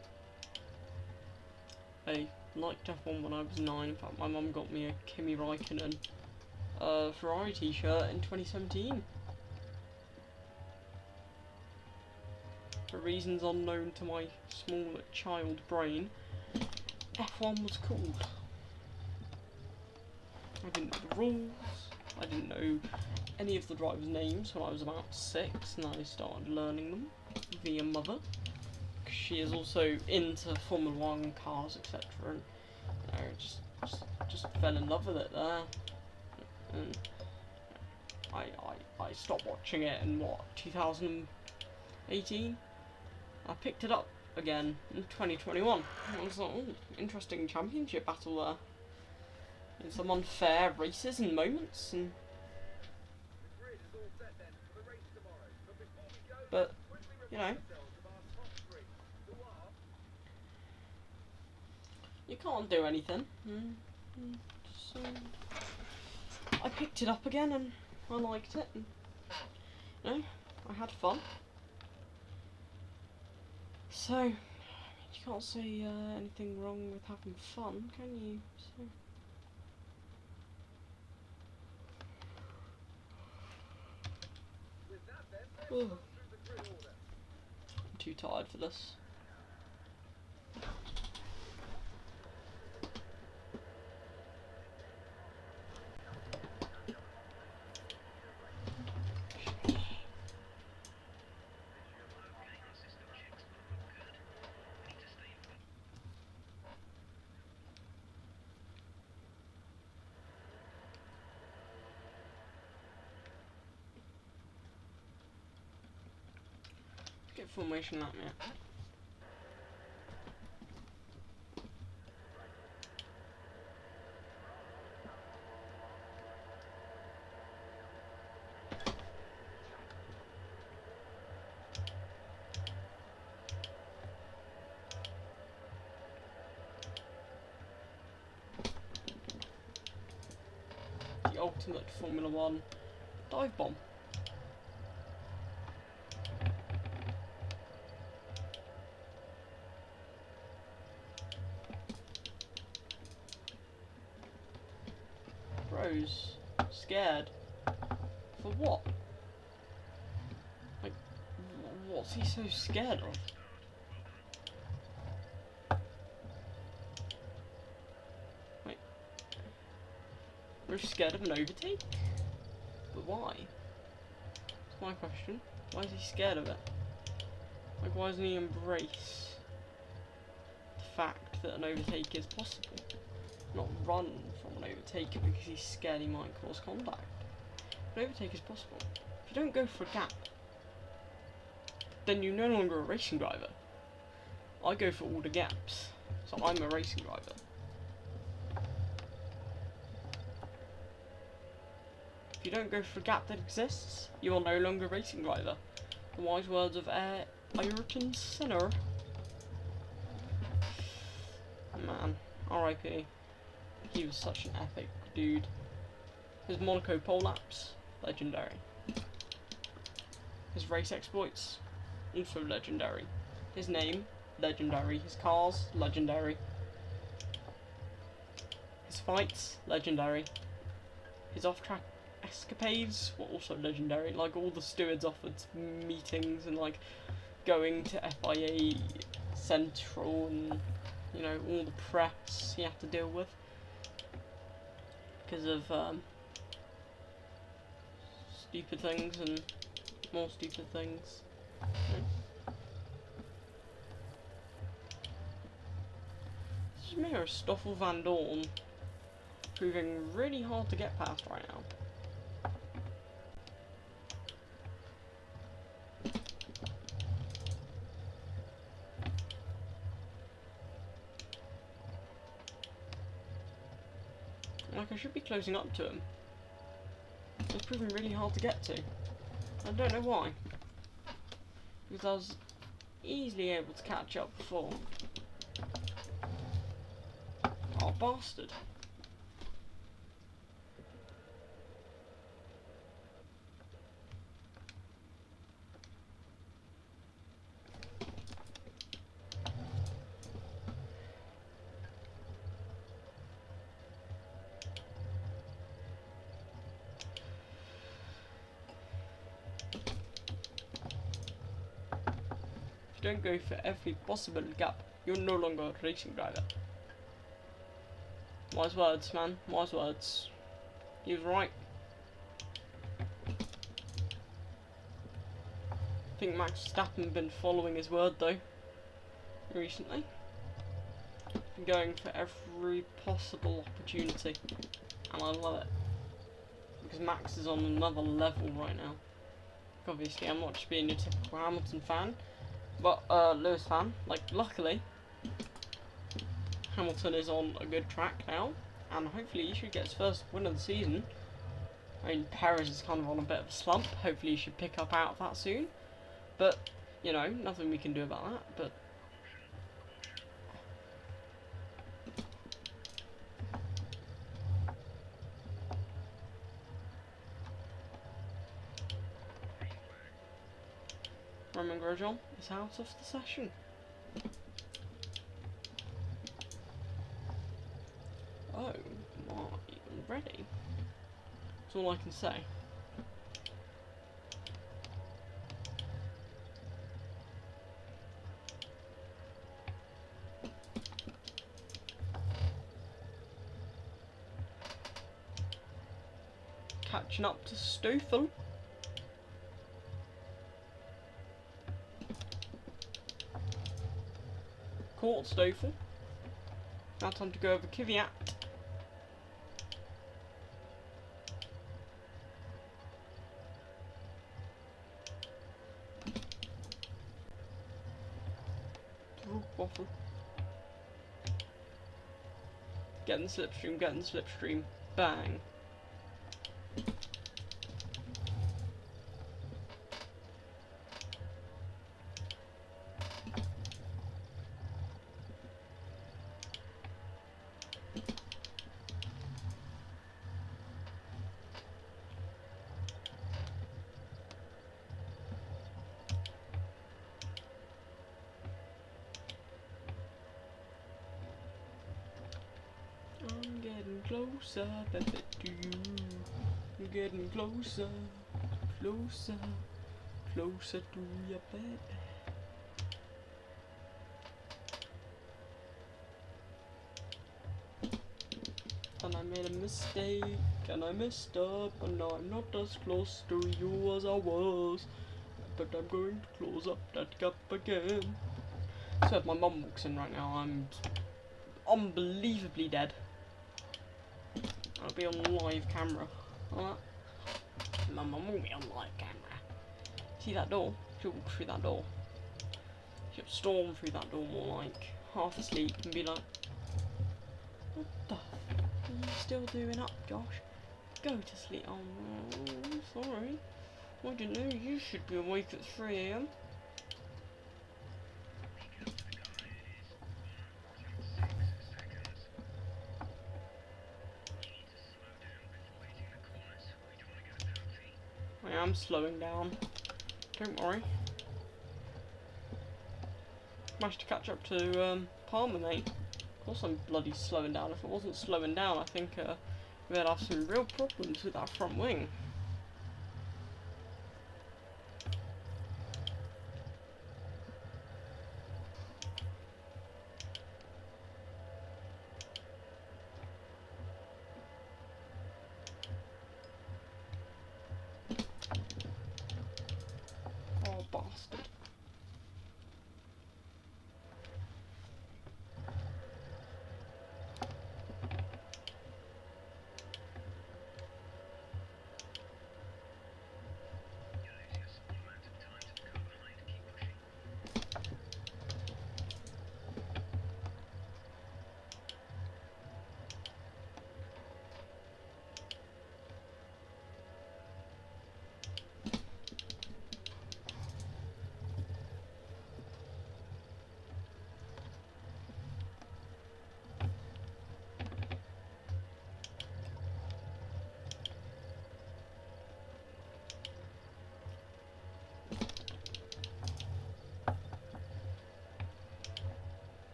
I liked F1 when I was 9. In fact, my mum got me a Kimi Raikkonen Ferrari t-shirt in 2017. For reasons unknown to my small child brain, F1 was cool. I didn't know the rules, I didn't know any of the drivers' names when I was about 6, and I started learning them via mother. She is also into Formula 1 cars, etc. And you know, just fell in love with it there. And I stopped watching it in what, 2018? I picked it up again in 2021. I was like, oh, interesting championship battle there. And some unfair races and moments, and but you know, you can't do anything. So I picked it up again and I liked it. And, you know, I had fun. So you can't say anything wrong with having fun, can you? So. I'm too tired for this. Get formation at me. The ultimate Formula 1 dive bomb. Bro's scared. For what? Like, what's he so scared of? Wait. Bro's scared of an overtake? But why? That's my question. Why is he scared of it? Like, why doesn't he embrace the fact that an overtake is possible? Not run from an overtake because he's scared he might cause contact. An overtake is possible. If you don't go for a gap, then you're no longer a racing driver. I go for all the gaps, so I'm a racing driver. If you don't go for a gap that exists, you are no longer a racing driver. The wise words of Ayrton Senna. R.I.P. He was such an epic dude. His Monaco pole laps, legendary. His race exploits, also legendary. His name, legendary. His cars, legendary. His fights, legendary. His off-track escapades were also legendary. Like, all the stewards offered meetings and, like, going to FIA Central and, you know, all the press he had to deal with because of stupid things and more stupid things. This is Mayor Stoffel Van Dorn, proving really hard to get past right now. Like, I should be closing up to him. It's proving really hard to get to. I don't know why. Because I was easily able to catch up before. Oh, bastard. Don't go for every possible gap. You're no longer a racing driver. Wise words, man. Wise words. He was right. I think Max Verstappen been following his word though. Recently. Been going for every possible opportunity. And I love it. Because Max is on another level right now. Obviously, I'm not just being your typical Hamilton fan. But Lewis fan, like, luckily Hamilton is on a good track now, and hopefully he should get his first win of the season. I mean, Perez is kind of on a bit of a slump. Hopefully he should pick up out of that soon. But, you know, nothing we can do about that. But Roman Grosjean is out of the session. Oh my, already? That's all I can say. Catching up to Stoffel. Caught Stoffel. Now time to go over Kvyat. Waffle. Get in the slipstream, get in the slipstream. Bang. I'm getting closer, baby, to you. I'm getting closer, closer, closer to your baby. And I made a mistake, and I messed up, and now I'm not as close to you as I was. But I'm going to close up that gap again. So if my mum walks in right now, I'm unbelievably dead. I'll be on live camera. Alright? My mum will be on live camera. See that door? She'll walk through that door. She'll storm through that door more like half asleep and be like, what the f are you still doing up, Josh? Go to sleep. Oh no, sorry. I didn't know you should be awake at 3 AM. am slowing down. Don't worry. Managed to catch up to Palmer, mate. Of course I'm bloody slowing down. If it wasn't slowing down, I think we'd have some real problems with that front wing. Oh, bastard.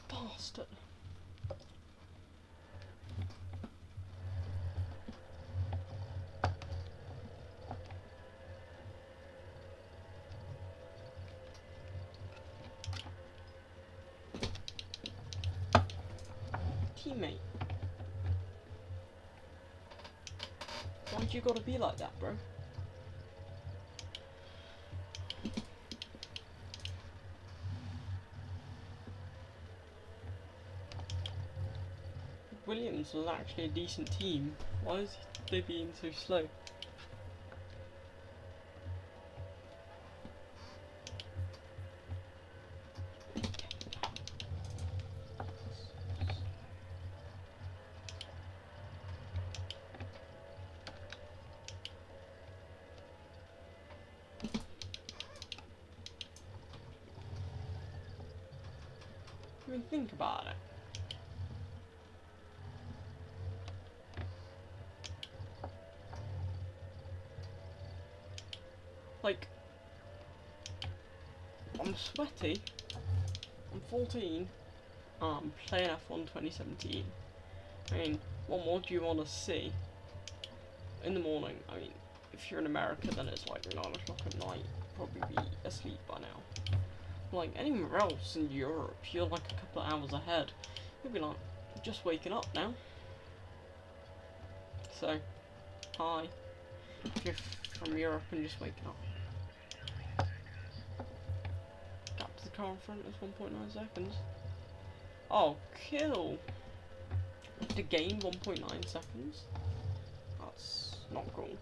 Bastard. Teammate. Why'd you gotta be like that, bro? Williams was actually a decent team. Why is they being so slow? I mean, think about it. Like, I'm sweaty, I'm 14, I'm playing F1 2017. I mean, what more do you want to see? In the morning, I mean, if you're in America, then it's like 9 o'clock at night, probably be asleep by now. Like, anywhere else in Europe, you're like a couple of hours ahead. You'll be like, just waking up now. So, hi. If you're from Europe and just waking up. Gap to the car in front is 1.9 seconds. Oh, kill! To gain 1.9 seconds? That's not cool.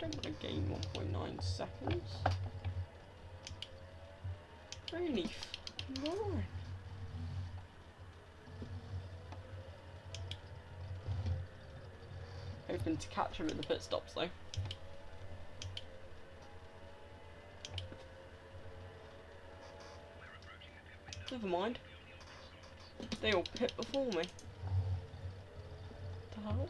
Don't want to gain 1.9 seconds. Really boring. Hoping to catch him at the pit stops though. Never mind. They all pit before me. The hell?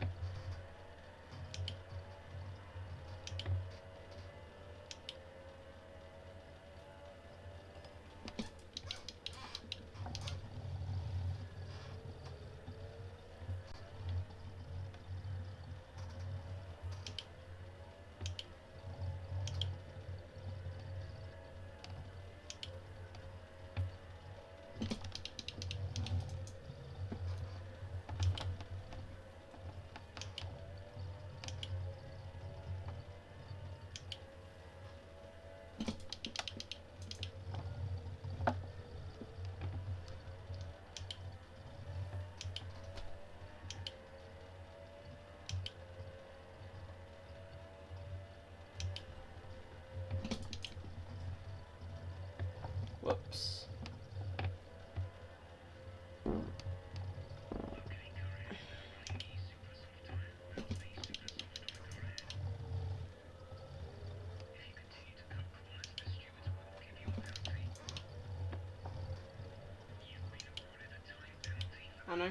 I know.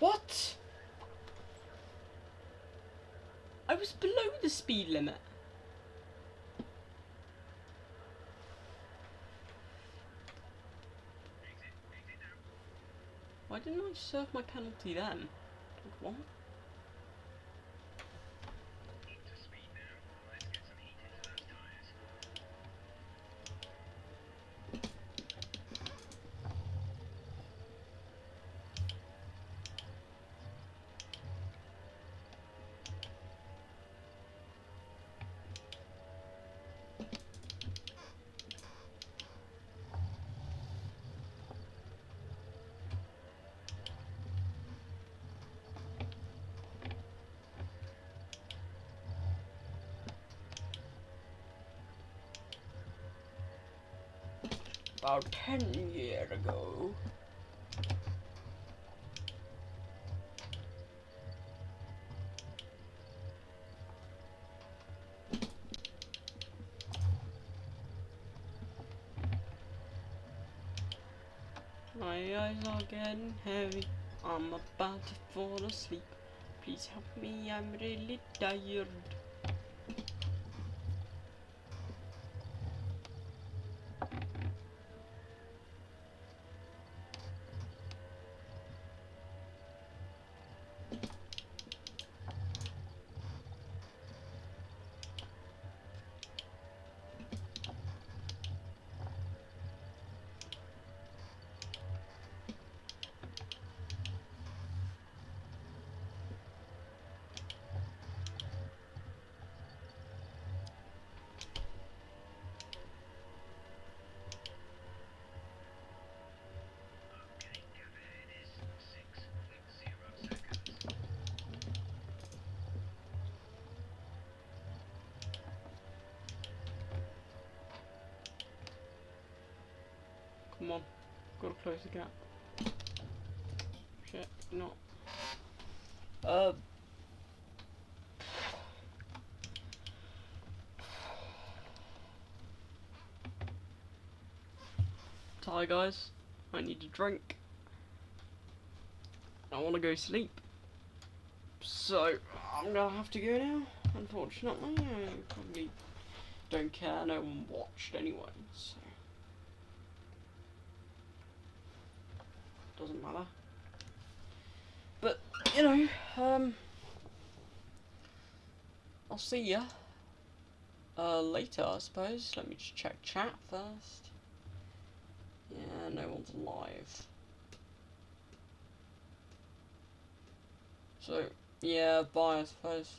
What? I was below the speed limit. Why didn't I serve my penalty then? Like, what? About 10 years ago. My eyes are getting heavy. I'm about to fall asleep. Please help me, I'm really tired. Come on, gotta close the gap. Shit, not. Tired, guys. I need a drink. I want to go sleep. So, I'm gonna have to go now, unfortunately. I probably don't care, no one watched anyway, so. Doesn't matter. But, you know, I'll see ya later, I suppose. Let me just check chat first. Yeah, no one's live. So, yeah, bye, I suppose.